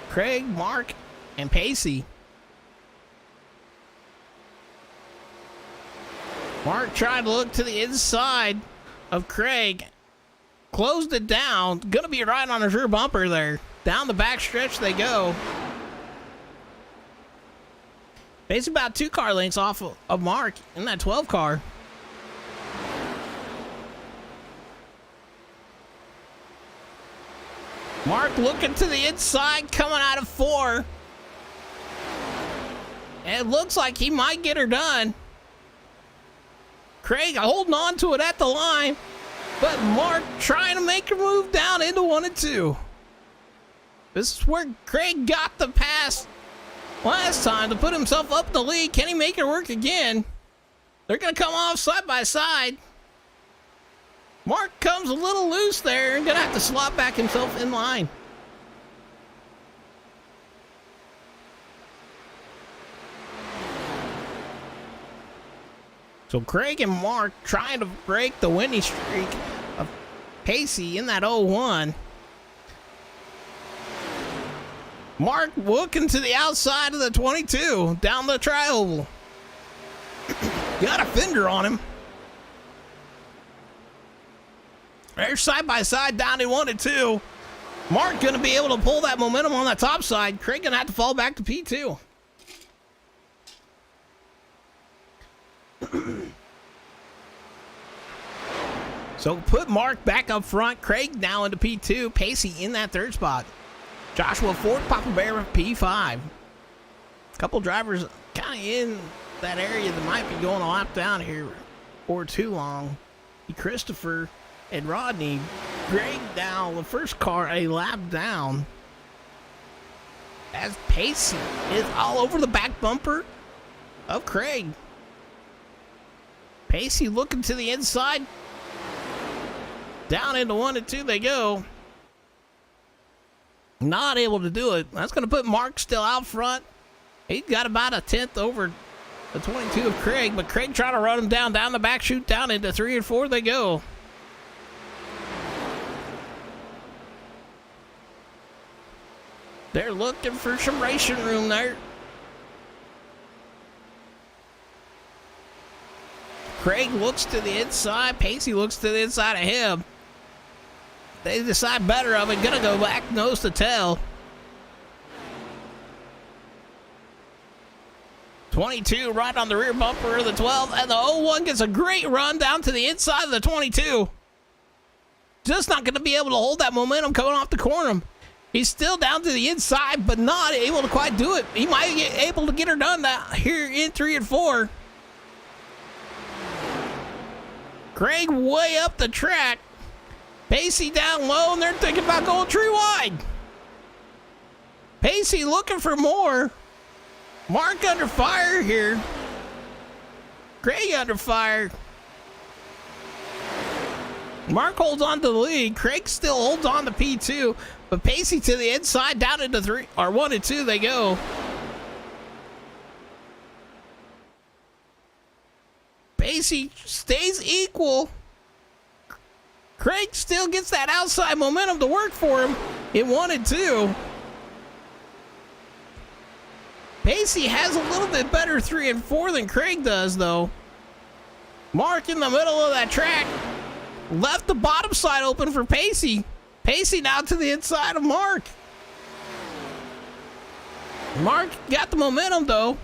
Craig, Mark, and Pacey. Mark tried to look to the inside of Craig, closed it down, gonna be right on his rear bumper there. Down the back stretch they go. Pacey about 2 car lengths off of Mark in that 12 car. Mark looking to the inside, coming out of 4. And it looks like he might get her done. Craig holding on to it at the line, but Mark trying to make a move down into 1 and 2. This is where Craig got the pass last time to put himself up in the lead. Can he make it work again? They're going to come off side by side. Mark comes a little loose there and gonna have to slot back himself in line. So Craig and Mark trying to break the winning streak of Pacey in that 0-1. Mark looking to the outside of the 22 down the tri-oval. Got a fender on him. They're side by side down in 1 and 2. Mark going to be able to pull that momentum on that top side. Craig going to have to fall back to P2. So put Mark back up front. Craig now into P2. Pacey in that 3rd spot. Joshua 4th. Papa Bear P5. A couple drivers kind of in that area that might be going a lap down here for too long. Christopher and Rodney dragged down the first car a lap down as Pacey is all over the back bumper of Craig. Pacey looking to the inside. Down into 1 and 2 they go. Not able to do it. That's going to put Mark still out front. He's got about a 10th over the 22 of Craig, but Craig trying to run him down the back chute, down into 3 and 4 they go. They're looking for some racing room there. Craig looks to the inside. Pacey looks to the inside of him. they decide better of it. Gonna go back nose to tail. 22 right on the rear bumper of the 12, and the 01 gets a great run down to the inside of the 22. Just not going to be able to hold that momentum coming off the corner. He's still down to the inside, but not able to quite do it. He might get able to get her done that here in 3 and 4. Craig way up the track. Pacey down low, and they're thinking about going tree wide. Pacey looking for more. Mark under fire here. Craig under fire. Mark holds on to the lead. Craig still holds on to P2, but Pacey to the inside, down into 3 or 1 and 2 they go. Pacey stays equal. Craig still gets that outside momentum to work for him in 1 and 2. Pacey has a little bit better 3 and 4 than Craig does, though. Mark in the middle of that track. Left the bottom side open for Pacey. Pacey now to the inside of Mark. Mark got the momentum, though.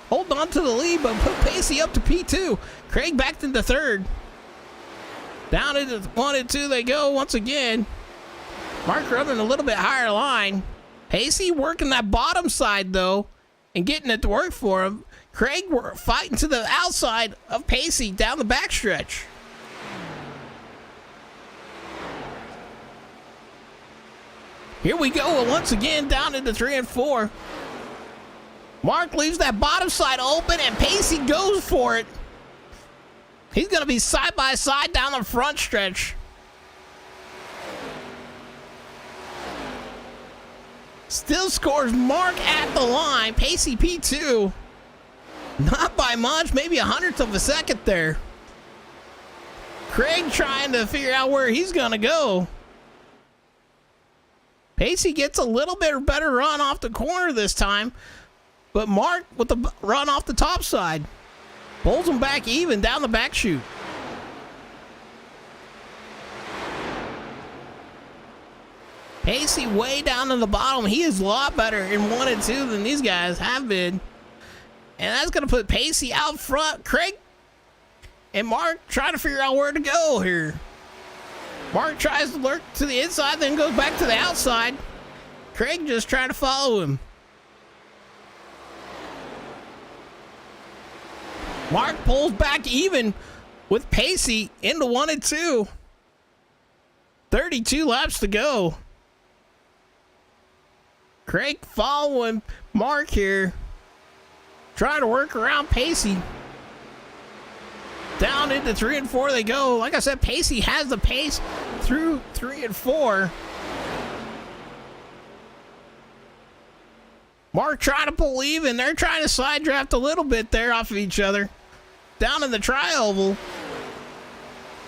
Hold on to the lead, but put Pacey up to P2. Craig back into 3rd. Down into 1 and 2 they go once again. Mark running a little bit higher line. Pacey working that bottom side, though, and getting it to work for him. Craig fighting to the outside of Pacey down the backstretch. Here we go once again down into 3 and 4. Mark leaves that bottom side open, and Pacey goes for it. He's going to be side by side down the front stretch. Still scores Mark at the line. Pacey P2. Not by much, maybe 1/100th of a second there. Craig trying to figure out where he's going to go. Pacey gets a little bit better run off the corner this time, but Mark with the run off the top side. Pulls him back even down the back chute. Pacey way down to the bottom. He is a lot better in 1 and 2 than these guys have been. And that's going to put Pacey out front. Craig and Mark trying to figure out where to go here. Mark tries to lurk to the inside, then goes back to the outside. Craig just trying to follow him. Mark pulls back even with Pacey into 1 and 2. 32 laps to go. Craig following Mark here. Trying to work around Pacey. Down into 3 and 4 they go. Like I said, Pacey has the pace through 3 and 4. Mark trying to pull even. They're trying to side draft a little bit there off of each other. Down in the tri-oval.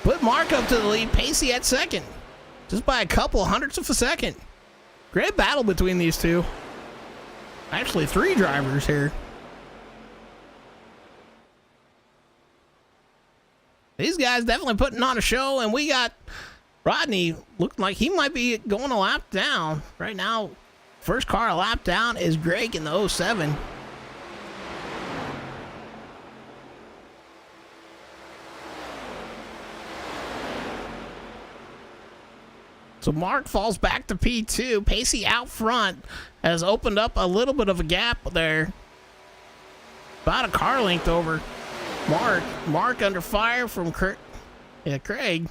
Put Mark up to the lead. Pacey at second. Just by a couple 100ths of a second. Great battle between these two. Actually, 3 drivers here. These guys definitely putting on a show, and we got Rodney looking like he might be going a lap down. Right now, first car a lap down is Greg in the 07. So Mark falls back to P2. Pacey out front has opened up a little bit of a gap there. About a car length over Mark. Mark under fire from Craig.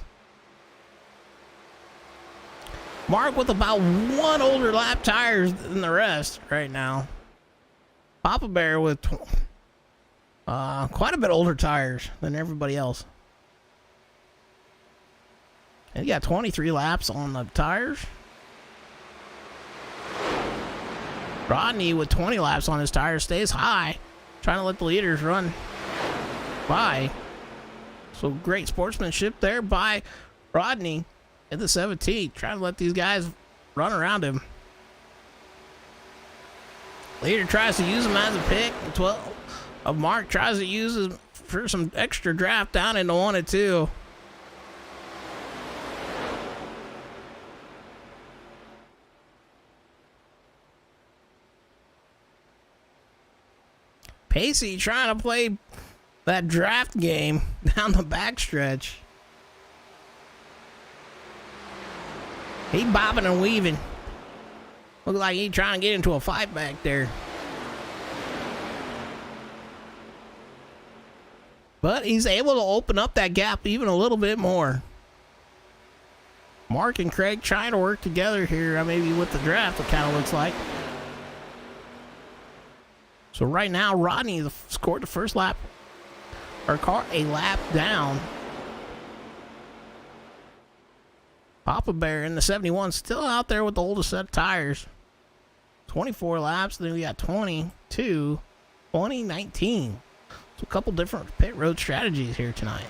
Mark with about 1 older lap tires than the rest right now. Papa Bear with quite a bit older tires than everybody else. And he got 23 laps on the tires. Rodney with 20 laps on his tires stays high, trying to let the leaders run by. So great sportsmanship there by Rodney at the 17th, trying to let these guys run around him. Leader tries to use him as a pick. 12 of Mark tries to use him for some extra draft down into 1 and 2. Pacey trying to play that draft game down the backstretch. He bobbing and weaving. Looks like he trying to get into a fight back there. But he's able to open up that gap even a little bit more. Mark and Craig trying to work together here, maybe with the draft, it kind of looks like. So right now, Rodney scored the first lap, or car a lap down. Papa Bear in the 71 still out there with the oldest set of tires. 24 laps, then we got 22, 20, 19. So a couple different pit road strategies here tonight.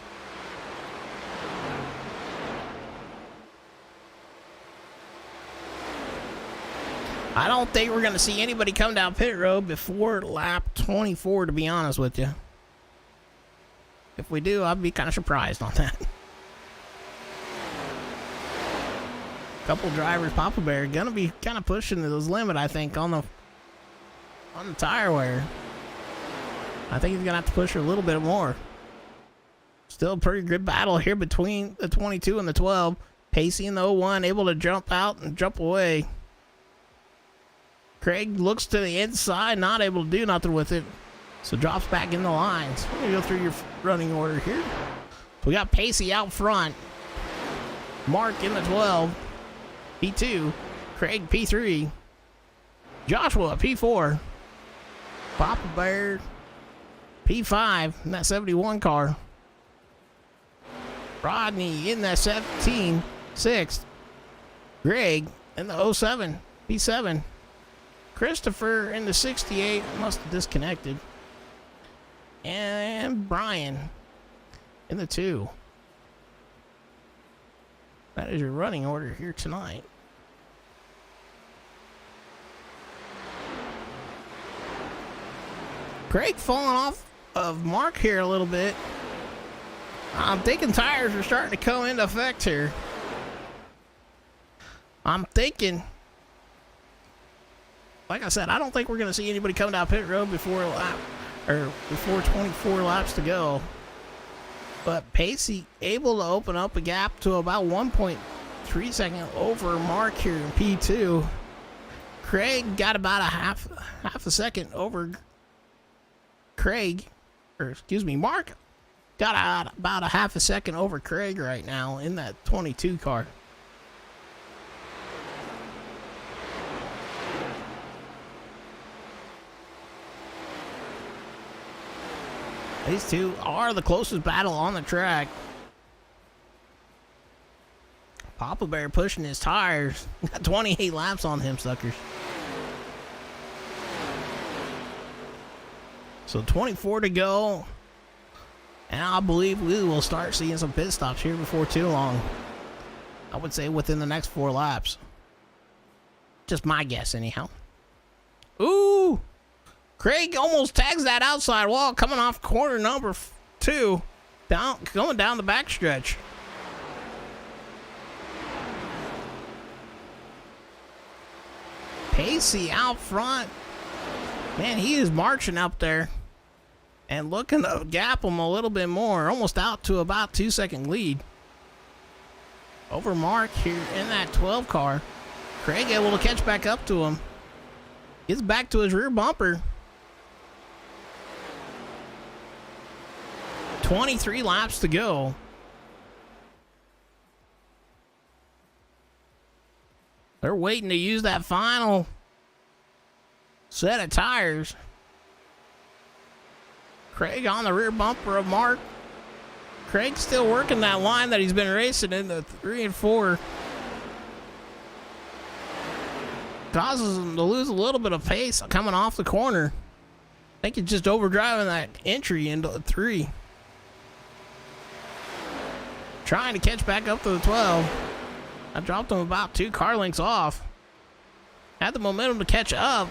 I don't think we're going to see anybody come down pit road before lap 24, to be honest with you. If we do, I'd be kind of surprised on that. Couple drivers, Papa Bear, going to be kind of pushing those limit, I think, on the tire wear. I think he's going to have to push her a little bit more. Still a pretty good battle here between the 22 and the 12. Pacey in the 01 able to jump out and jump away. Craig looks to the inside, not able to do nothing with it. So drops back in the lines. We're going to go through your running order here. We got Pacey out front. Mark in the 12. P2. Craig P3. Joshua P4. Papa Bear P5 in that 71 car. Rodney in that 17. 6th. Greg in the 07. P7. Christopher in the 68 must have disconnected. And Brian in the 2. That is your running order here tonight. Craig falling off of Mark here a little bit. I'm thinking tires are starting to come into effect here. I'm thinking, like I said, I don't think we're going to see anybody come down pit road before 24 laps to go. But Pacey able to open up a gap to about 1.3 seconds over Mark here in P2. Craig got about a half a second over Mark got about a half a second over Craig right now in that 22 car. These two are the closest battle on the track. Papa Bear pushing his tires. Got 28 laps on him, suckers. So 24 to go. And I believe we will start seeing some pit stops here before too long. I would say within the next 4 laps. Just my guess, anyhow. Ooh! Craig almost tags that outside wall coming off corner number 2. Going down the backstretch. Pacey out front. Man, he is marching up there. And looking to gap him a little bit more. Almost out to about 2-second lead. Over Mark here in that 12 car. Craig able to catch back up to him. Gets back to his rear bumper. 23 laps to go. They're waiting to use that final set of tires. Craig on the rear bumper of Mark. Craig's still working that line that he's been racing in the 3 and 4. Causes him to lose a little bit of pace coming off the corner. I think he's just overdriving that entry into the 3. Trying to catch back up to the 12. I dropped him about 2 car lengths off. Had the momentum to catch up,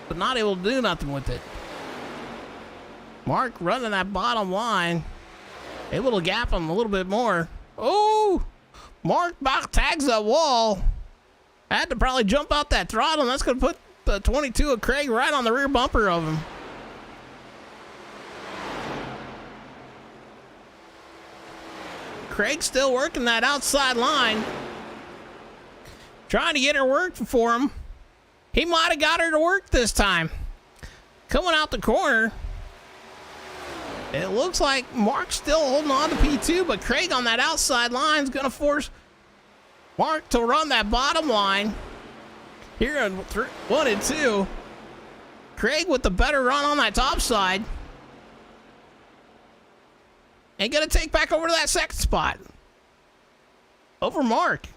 but not able to do nothing with it. Mark running that bottom line. Able to gap him a little bit more. Oh! Mark about tags that wall. Had to probably jump out that throttle, and that's going to put the 22 of Craig right on the rear bumper of him. Craig's still working that outside line. Trying to get her working for him. He might have got her to work this time. Coming out the corner. It looks like Mark's still holding on to P2, but Craig on that outside line is going to force Mark to run that bottom line. Here in 1 and 2. Craig with the better run on that top side. And going to take back over to that second spot. Over Mark.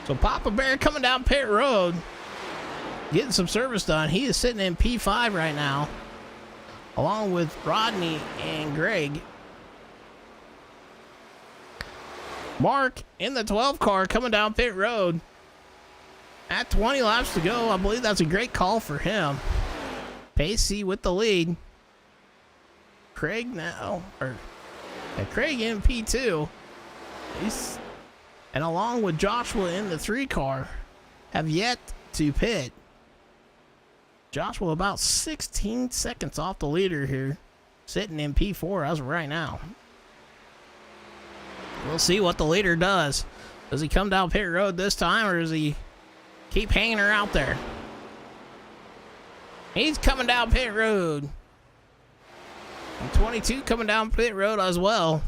So Papa Bear coming down pit road. Getting some service done. He is sitting in P5 right now. Along with Rodney and Greg. Mark in the 12 car coming down pit road. At 20 laps to go. I believe that's a great call for him. Pacey with the lead. Craig now. Craig in P2. And along with Joshua in the 3 car. Have yet to pit. Joshua about 16 seconds off the leader here. Sitting in P4 as of right now. We'll see what the leader does. Does he come down pit road this time, or does he keep hanging her out there? He's coming down pit road. And 22 coming down pit road as well.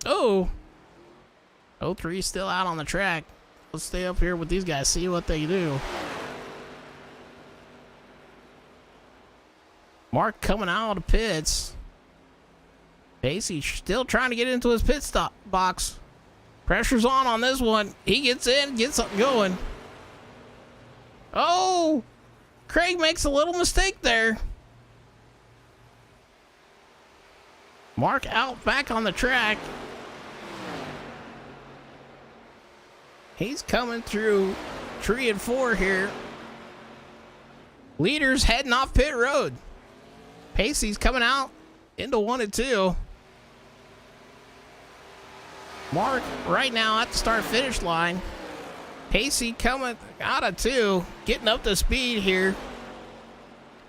Oh. 03 still out on the track. Let's stay up here with these guys, see what they do. Mark coming out of pits. Pacey still trying to get into his pit stop box. Pressure's on this one. He gets in, gets something going. Oh! Craig makes a little mistake there. Mark out back on the track. He's coming through 3 and 4 here. Leaders heading off pit road. Pacey's coming out into 1 and 2. Mark right now at the start-finish line. Pacey coming out of 2, getting up to speed here.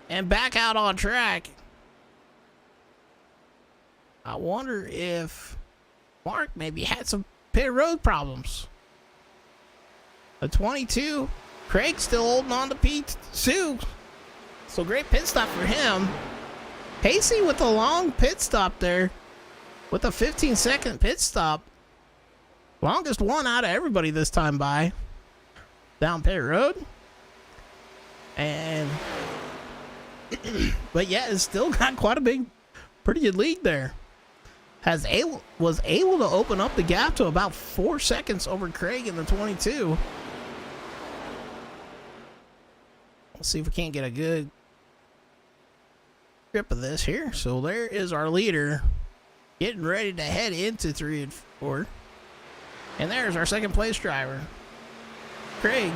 And back out on track. I wonder if Mark maybe had some pit road problems. A 22. Craig still holding on to P2. So great pit stop for him. Pacey with a long pit stop there. With a 15-second pit stop. Longest one out of everybody this time by. Down pit road. And but yeah, it's still got quite a big, pretty good lead there. Was able to open up the gap to about 4 seconds over Craig in the 22. Let's see if we can't get a good grip of this here. So there is our leader getting ready to head into 3 and 4. And there's our second place driver, Craig.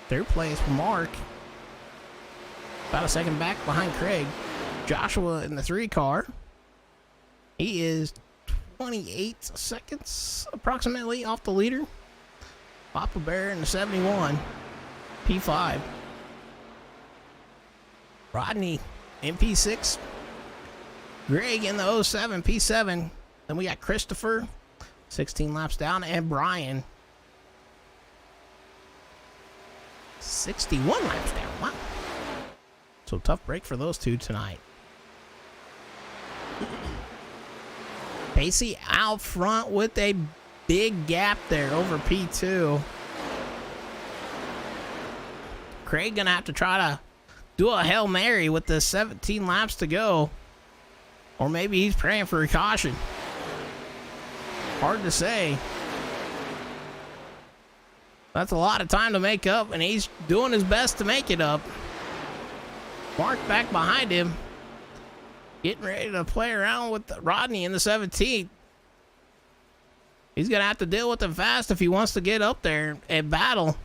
Third place, Mark. About a second back behind Craig. Joshua in the 3 car. He is 28 seconds approximately off the leader. Papa Bear in the 71. P5. Rodney in P6. Greg in the 07, P7. Then we got Christopher, 16 laps down, and Brian, 61 laps down. Wow. So tough break for those two tonight. Pacey out front with a big gap there over P2. Craig gonna have to try to do a Hail Mary with the 17 laps to go. Or maybe he's praying for a caution. Hard to say. That's a lot of time to make up, and he's doing his best to make it up. Mark back behind him. Getting ready to play around with Rodney in the 17th. He's going to have to deal with him fast if he wants to get up there and battle.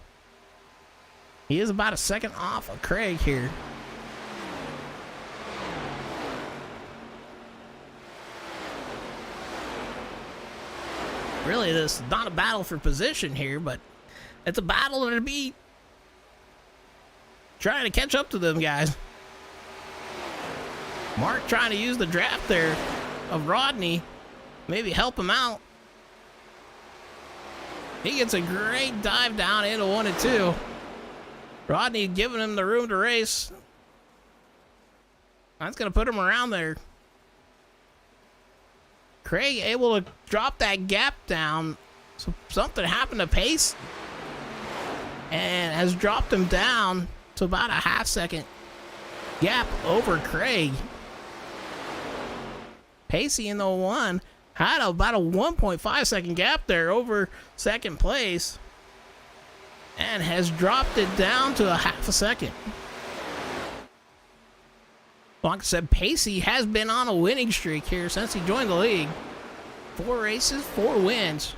He is about a second off of Craig here. Really, this is not a battle for position here, but it's a battle to be trying to catch up to them guys. Mark trying to use the draft there of Rodney. Maybe help him out. He gets a great dive down into 1 and 2. Rodney giving him the room to race. That's going to put him around there. Craig able to drop that gap down. So something happened to Pace and has dropped him down to about a half-second gap over Craig. Pacey in the 1 had about a 1.5-second gap there over second place and has dropped it down to a half a second. Like I said, Pacey has been on a winning streak here since he joined the league. 4 races, 4 wins.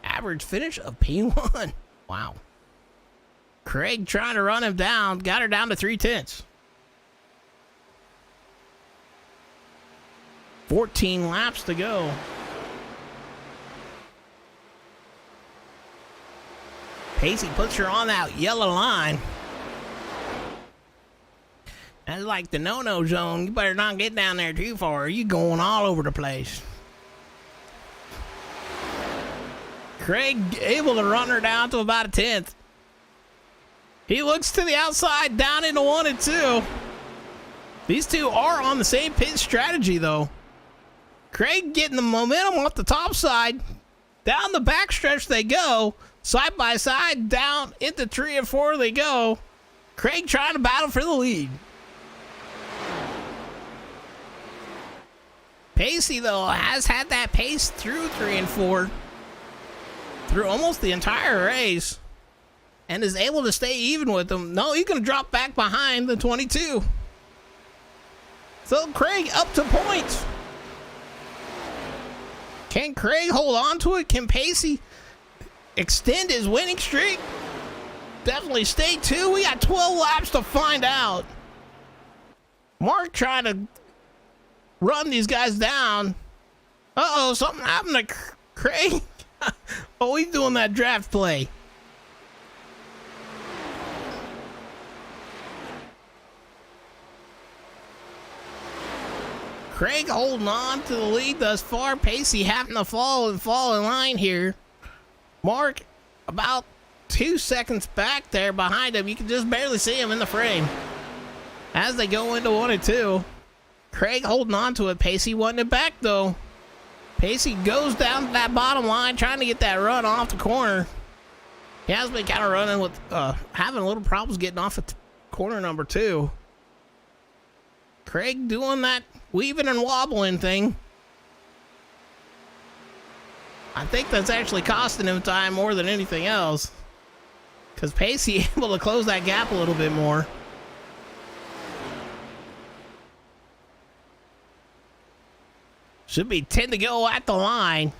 Average finish of P1. Wow. Craig trying to run him down. Got her down to 3/10. 14 laps to go. Pacey puts her on that yellow line. That's like the no-no zone. You better not get down there too far. You going all over the place. Craig able to run her down to about a 10th. He looks to the outside, down into 1 and 2. These two are on the same pit strategy, though. Craig getting the momentum off the top side. Down the backstretch they go. Side by side, down into 3 and 4 they go. Craig trying to battle for the lead. Pacey, though, has had that pace through 3 and 4. Through almost the entire race. And is able to stay even with them. No, he's going to drop back behind the 22. So Craig up to points. Can Craig hold on to it? Can Pacey extend his winning streak? Definitely stay tuned. We got 12 laps to find out. Mark trying to run these guys down. Uh-oh, something happened to Craig. Oh, he's doing that draft play. Craig holding on to the lead thus far. Pacey having to fall in line here. Mark about 2 seconds back there behind him. You can just barely see him in the frame. As they go into 1 and 2. Craig holding on to it. Pacey wanting it back though. Pacey goes down to that bottom line trying to get that run off the corner. He has been kind of running with, having a little problems getting off at corner number 2. Craig doing that weaving and wobbling thing. I think that's actually costing him time more than anything else. Because Pacey able to close that gap a little bit more. Should be 10 to go at the line.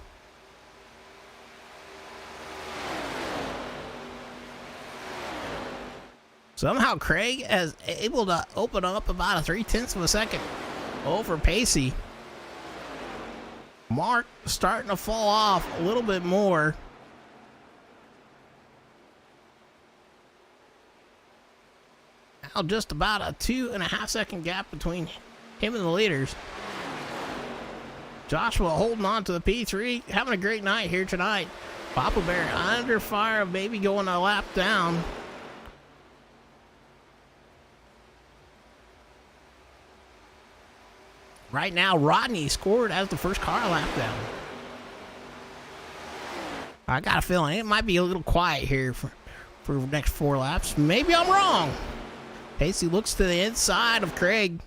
Somehow Craig is able to open up about a 3/10 of a second over Pacey. Mark starting to fall off a little bit more. Now just about a 2.5 second gap between him and the leaders. Joshua holding on to the P3, having a great night here tonight. Papa Bear under fire, maybe going a lap down. Right now, Rodney scored as the first car lap down. I got a feeling it might be a little quiet here for the next 4 laps. Maybe I'm wrong. Pacey looks to the inside of Craig.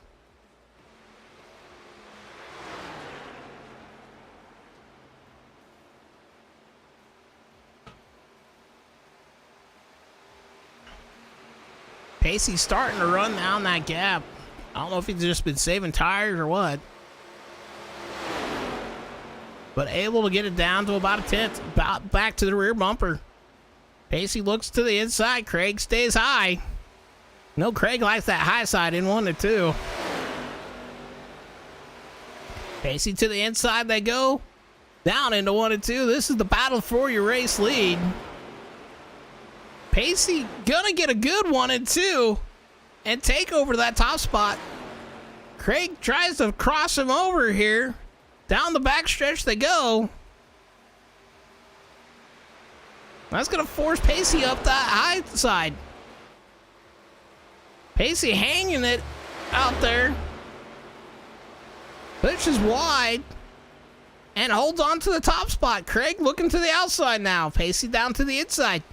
Pacey's starting to run down that gap. I don't know if he's just been saving tires or what. But able to get it down to about a 10th. About back to the rear bumper. Pacey looks to the inside. Craig stays high. No, Craig likes that high side in 1 and 2. Pacey to the inside they go. Down into 1 and 2. This is the battle for your race lead. Pacey gonna get a good 1 and 2 and take over that top spot. Craig tries to cross him over here. Down the backstretch they go. That's going to force Pacey up that high side. Pacey hanging it out there. Pushes wide. And holds on to the top spot. Craig looking to the outside now. Pacey down to the inside.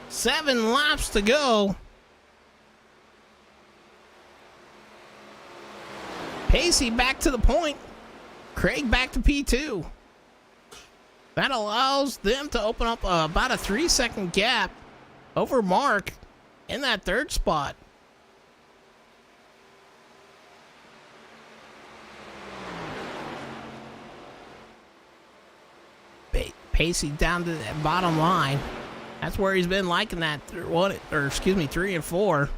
7 laps to go. Pacey back to the point. Craig back to P2. That allows them to open up about a 3-second gap over Mark in that third spot. Pacey down to the bottom line. That's where he's been liking that 3 and 4.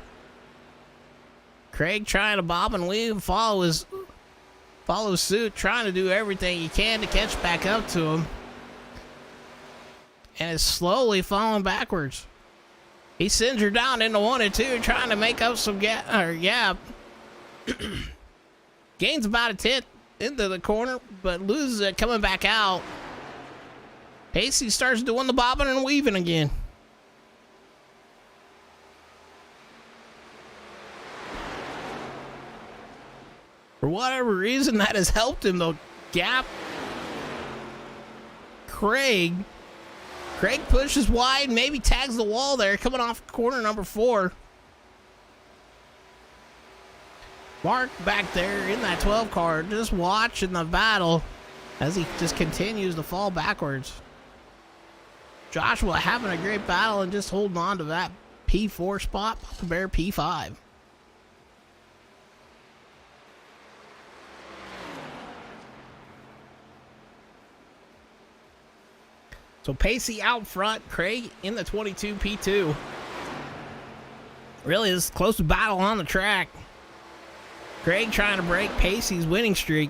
Craig trying to bob and weave, follow suit, trying to do everything he can to catch back up to him. And is slowly falling backwards. He sends her down into 1 and 2, trying to make up some gap. Gains about a 10th into the corner, but loses it coming back out. Pacey starts doing the bobbing and weaving again. For whatever reason, that has helped him, though. Gap. Craig pushes wide, maybe tags the wall there, coming off corner number 4. Mark back there in that 12 car, just watching the battle as he just continues to fall backwards. Joshua having a great battle and just holding on to that P4 spot to bear P5. So Pacey out front, Craig in the 22 P2. Really is close to battle on the track. Craig trying to break Pacey's winning streak.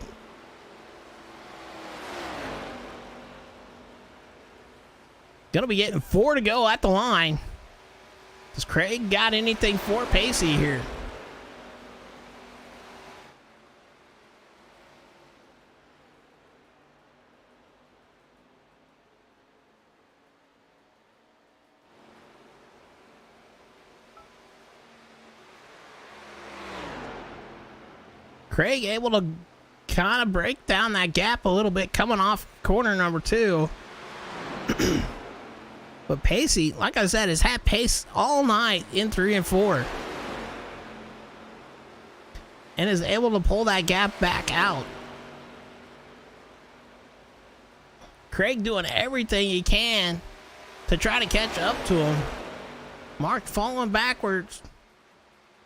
Gonna be getting 4 to go at the line. Does Craig got anything for Pacey here? Craig able to kind of break down that gap a little bit coming off corner number 2. But Pacey, like I said, has had pace all night in 3 and 4. And is able to pull that gap back out. Craig doing everything he can to try to catch up to him. Mark falling backwards.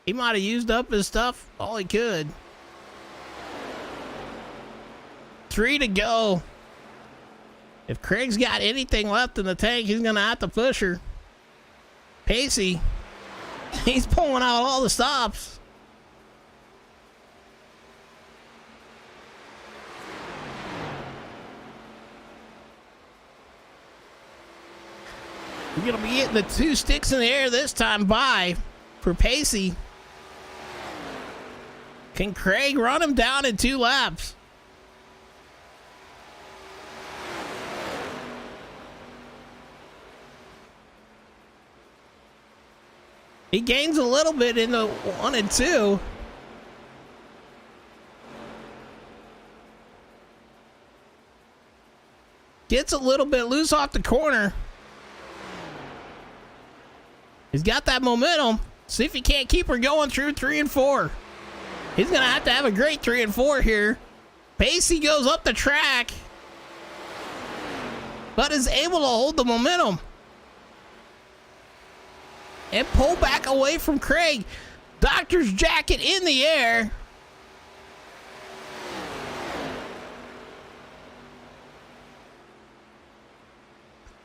He might have used up his stuff all he could. 3 to go. If Craig's got anything left in the tank, he's going to have to push her. Pacey, he's pulling out all the stops. We're going to be getting the 2 sticks in the air this time by for Pacey. Can Craig run him down in 2 laps? He gains a little bit into 1 and 2. Gets a little bit loose off the corner. He's got that momentum. See if he can't keep her going through 3 and 4. He's going to have a great 3 and 4 here. Pacey goes up the track, but is able to hold the momentum and pull back away from Craig. Doctor's jacket in the air.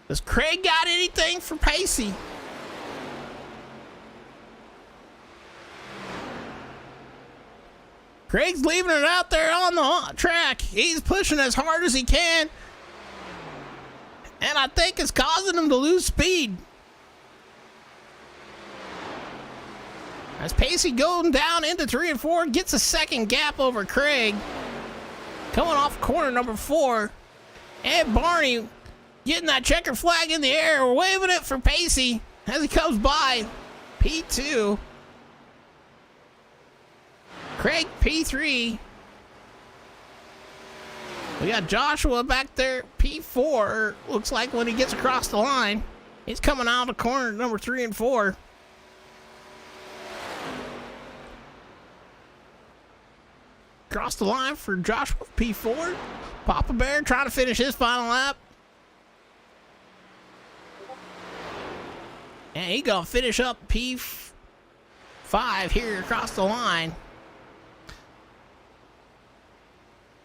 Does Craig got anything for Pacey? Craig's leaving it out there on the track. He's pushing as hard as he can. And I think it's causing him to lose speed. As Pacey going down into 3 and 4, gets a second gap over Craig. Coming off corner number 4. And Barney getting that checker flag in the air, waving it for Pacey as he comes by. P2. Craig P3. We got Joshua back there, P4. Looks like when he gets across the line, he's coming out of corner number 3 and 4. Across the line for Joshua P4. Papa Bear trying to finish his final lap. And he gonna finish up P5 here across the line.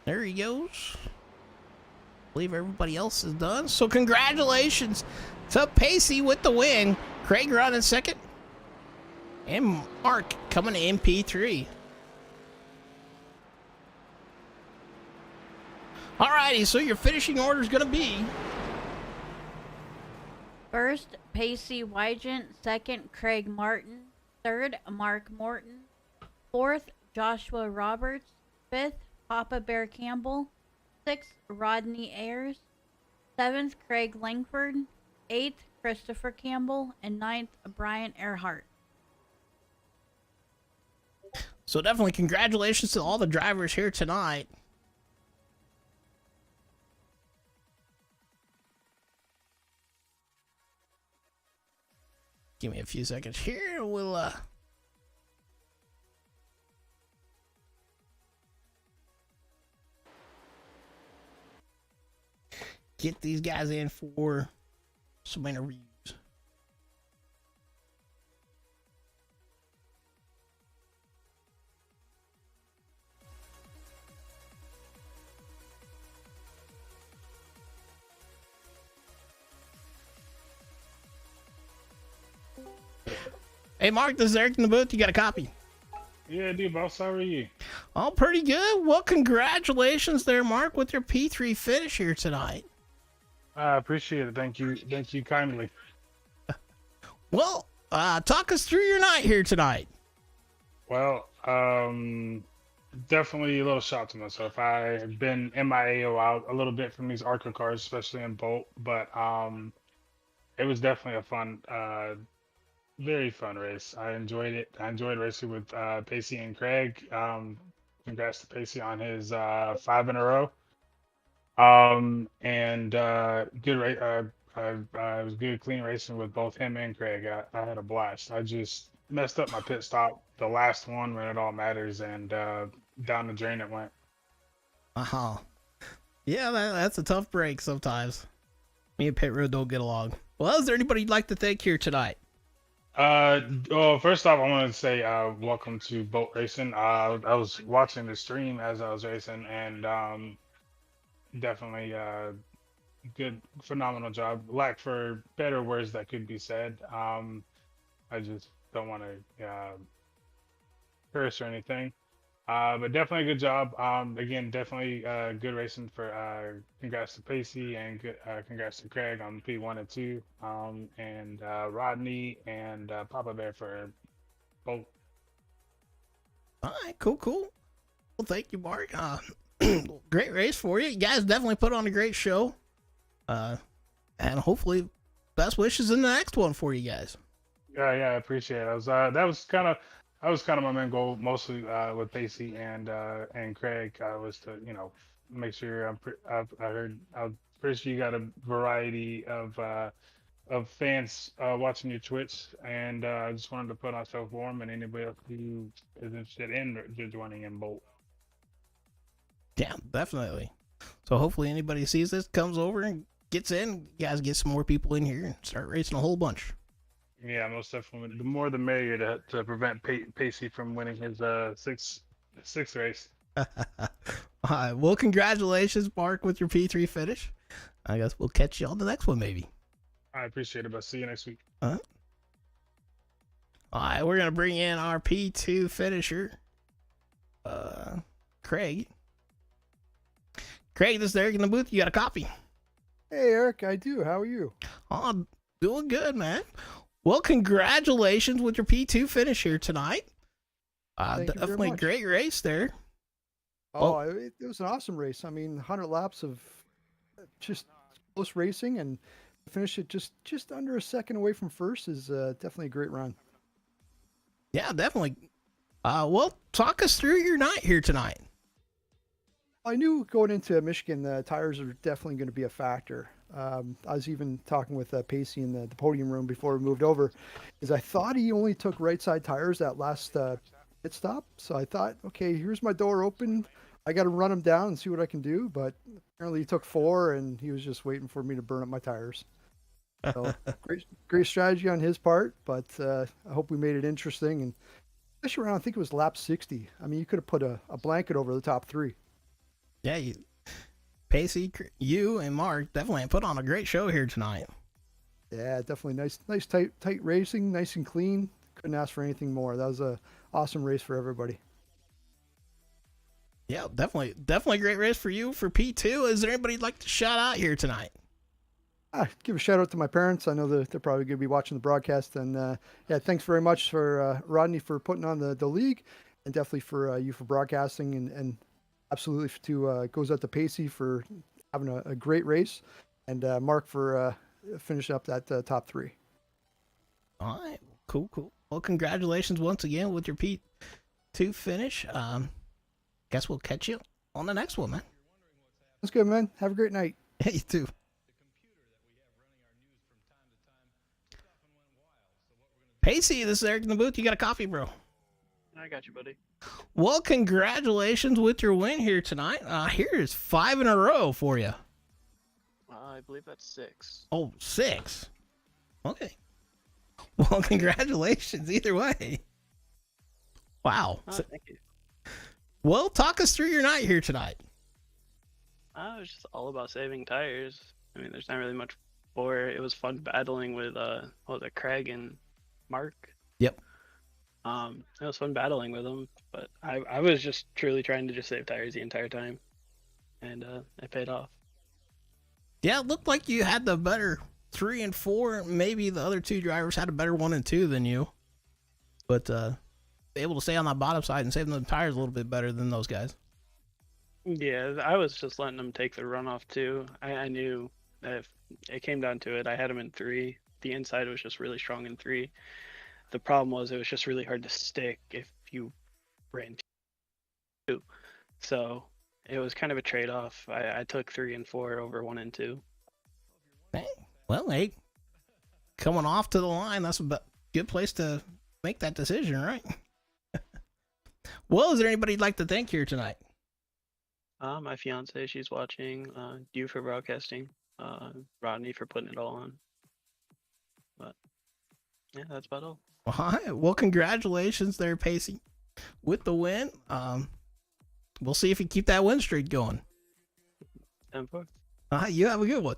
There he goes. I believe everybody else is done. So congratulations to Pacey with the win. Craig running second. And Mark coming in P3. Alrighty, so your finishing order is going to be... First, Pacey Wygant. Second, Craig Martin. Third, Mark Morton. Fourth, Joshua Roberts. Fifth, Papa Bear Campbell. Sixth, Rodney Ayers. Seventh, Craig Langford. Eighth, Christopher Campbell. And ninth, Brian Earhart. So definitely congratulations to all the drivers here tonight. Give me a few seconds here and we'll get these guys in for some interviews. Hey, Mark, this is Eric in the booth. You got a copy? Yeah, I do, boss. How are you? Oh, pretty good. Well, congratulations there, Mark, with your P3 finish here tonight. I appreciate it. Thank you. Thank you kindly. Well, talk us through your night here tonight. Well, definitely a little shock to myself. I've been MIA a little bit from these ARCA cars, especially in Bolt, but it was definitely a fun, very fun race. I enjoyed it. I enjoyed racing with Pacey and Craig. Congrats to Pacey on his 5 in a row. Good race. It was good, clean racing with both him and Craig. I had a blast. I just messed up my pit stop, the last one when it all matters, and down the drain it went. Yeah, that's a tough break sometimes. Me and Pit Road don't get along. Well, is there anybody you'd like to thank here tonight? First off, I want to say welcome to Boat Racing. I was watching the stream as I was racing, and definitely good, phenomenal job. Lack for better words that could be said. I just don't want to curse or anything. But definitely a good job. Again, definitely good racing for congrats to Pacey and good, congrats to Craig on P1 and 2, and Rodney and Papa Bear for both. All right, cool. Well, thank you, Mark. Great race for you. You guys definitely put on a great show. And hopefully best wishes in the next one for you guys. Yeah, I appreciate it. That was kind of my main goal, mostly with Pacey and Craig, was to make sure I'm pretty sure you got a variety of fans watching your Twitch, and I just wanted to put myself warm and anybody else who is interested in joining in Bolt. Yeah, definitely. So hopefully anybody sees this, comes over and gets in. You guys get some more people in here and start racing a whole bunch. Yeah, most definitely. The more the merrier to prevent Pacey from winning his sixth race. All right. Well, congratulations, Mark, with your P3 finish. I guess we'll catch you on the next one, maybe. I appreciate it, but see you next week. All right, we're gonna bring in our P2 finisher, Craig. Craig, this is Eric in the booth. You got a copy? Hey, Eric, I do. How are you? Oh, doing good, man. Well, congratulations with your P2 finish here tonight. Thank you very Definitely much. great race there. Oh, Well, it was an awesome race. I mean, 100 laps of just close racing, and to finish it just under a second away from first is definitely a great run. yeah, definitely. Well, talk us through your night here tonight. I knew going into Michigan, the tires are definitely going to be a factor. I was even talking with Pacey in the podium room before we moved over, is I thought he only took right side tires that last pit stop. So I thought, okay, here's my door open. I got to run him down and see what I can do. But apparently he took four, and he was just waiting for me to burn up my tires. So great strategy on his part. But I hope we made it interesting, and especially around I think it was lap 60. I mean, you could have put a blanket over the top three. Yeah, Pacey, you and Mark definitely put on a great show here tonight. Yeah, definitely nice tight racing, nice and clean. Couldn't ask for anything more. That was a awesome race for everybody. Yeah, definitely a great race for you for P2. Is there anybody you'd like to shout out here tonight? Give a shout out to my parents. I know they're probably going to be watching the broadcast, and yeah, thanks very much for Rodney for putting on the league, and definitely for you for broadcasting, and absolutely to goes out to Pacey for having a great race, and Mark for finishing up that top three. All right, cool. Well, congratulations once again with your P2 finish. Guess we'll catch you on the next one, man. That's good, man. Have a great night. Yeah, you too. Pacey, this is Eric in the booth. You got a coffee, bro? I got you, buddy. Well, congratulations with your win here tonight. Here's 5 in a row for you. I believe that's 6. Oh, 6. Okay. Well, congratulations either way. Wow. Oh, thank you. Well, talk us through your night here tonight. It was just all about saving tires. I mean, there's not really much for it. It was fun battling with Craig and Mark. Yep. It was fun battling with them, but I was just truly trying to just save tires the entire time, and it paid off. Yeah, it looked like you had the better 3 and 4. Maybe the other two drivers had a better 1 and 2 than you, but able to stay on that bottom side and save the tires a little bit better than those guys. Yeah, I was just letting them take the runoff too. I knew that if it came down to it, I had them in 3. The inside was just really strong in 3. The problem was it was just really hard to stick if you ran 2. So it was kind of a trade-off. I took 3 and 4 over 1 and 2. Hey, well, hey, coming off to the line, that's a good place to make that decision, right? Well, is there anybody you'd like to thank here tonight? My fiance, she's watching. You for broadcasting. Rodney for putting it all on. But yeah, that's about all. All right. Well, congratulations there, Pacey, with the win. We'll see if you keep that win streak going. 10-4. You have a good one.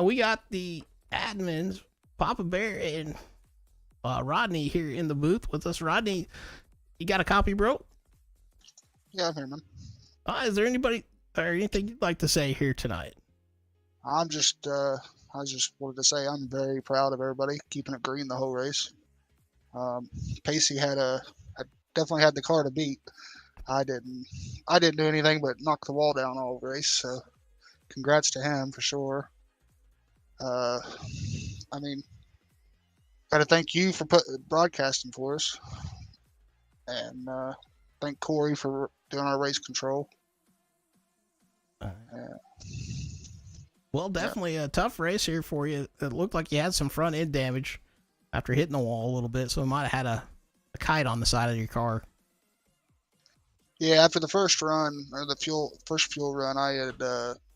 We got the admins, Papa Bear and Rodney here in the booth with us. Rodney, you got a copy, bro? Yeah, I'm here, man. Is there anybody or anything you'd like to say here tonight? I just wanted to say I'm very proud of everybody keeping it green the whole race. Pacey definitely had the car to beat. I didn't do anything but knock the wall down all race. So, congrats to him for sure. I mean, got to thank you for broadcasting for us, and thank Corey for doing our race control. Well, definitely a tough race here for you. It looked like you had some front end damage after hitting the wall a little bit, so it might have had a kite on the side of your car. Yeah, after the first run, or the first fuel run, I had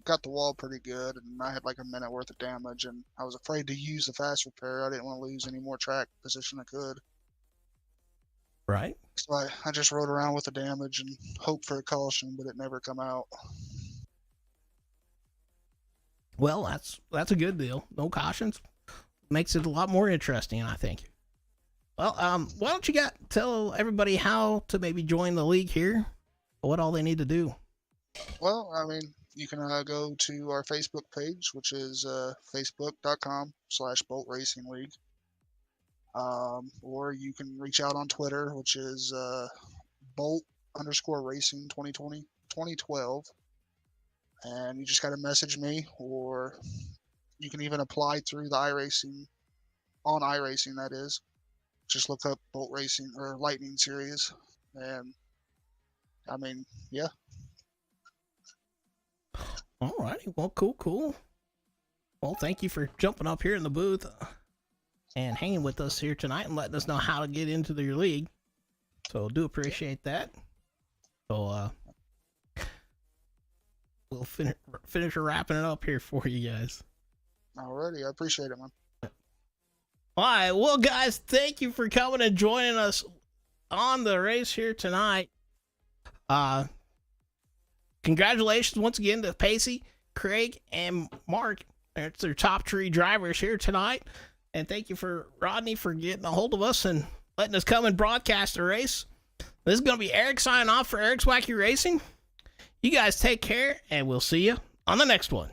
got the wall pretty good, and I had like a minute worth of damage, and I was afraid to use the fast repair. I didn't want to lose any more track position I could. Right. So I just rode around with the damage and hoped for a caution, but it never come out. Well, that's a good deal. No cautions. Makes it a lot more interesting, I think. Well, why don't you tell everybody how to maybe join the league here? What all they need to do? Well, I mean, you can go to our Facebook page, which is facebook.com/Bolt Racing League. Or you can reach out on Twitter, which is Bolt_Racing 2012. And you just got to message me, or you can even apply through the iRacing, on iRacing, that is. Just look up Bolt Racing or Lightning Series. And I mean, yeah. Alrighty, well, cool. Well, thank you for jumping up here in the booth and hanging with us here tonight and letting us know how to get into your league. So do appreciate that. So we'll finish wrapping it up here for you guys. Alrighty, I appreciate it, man. All right, well, guys, thank you for coming and joining us on the race here tonight. Congratulations once again to Pacey, Craig, and Mark. It's their top 3 drivers here tonight. And thank you for Rodney for getting a hold of us and letting us come and broadcast the race. This is going to be Eric signing off for Eric's Wacky Racing. You guys take care, and we'll see you on the next one.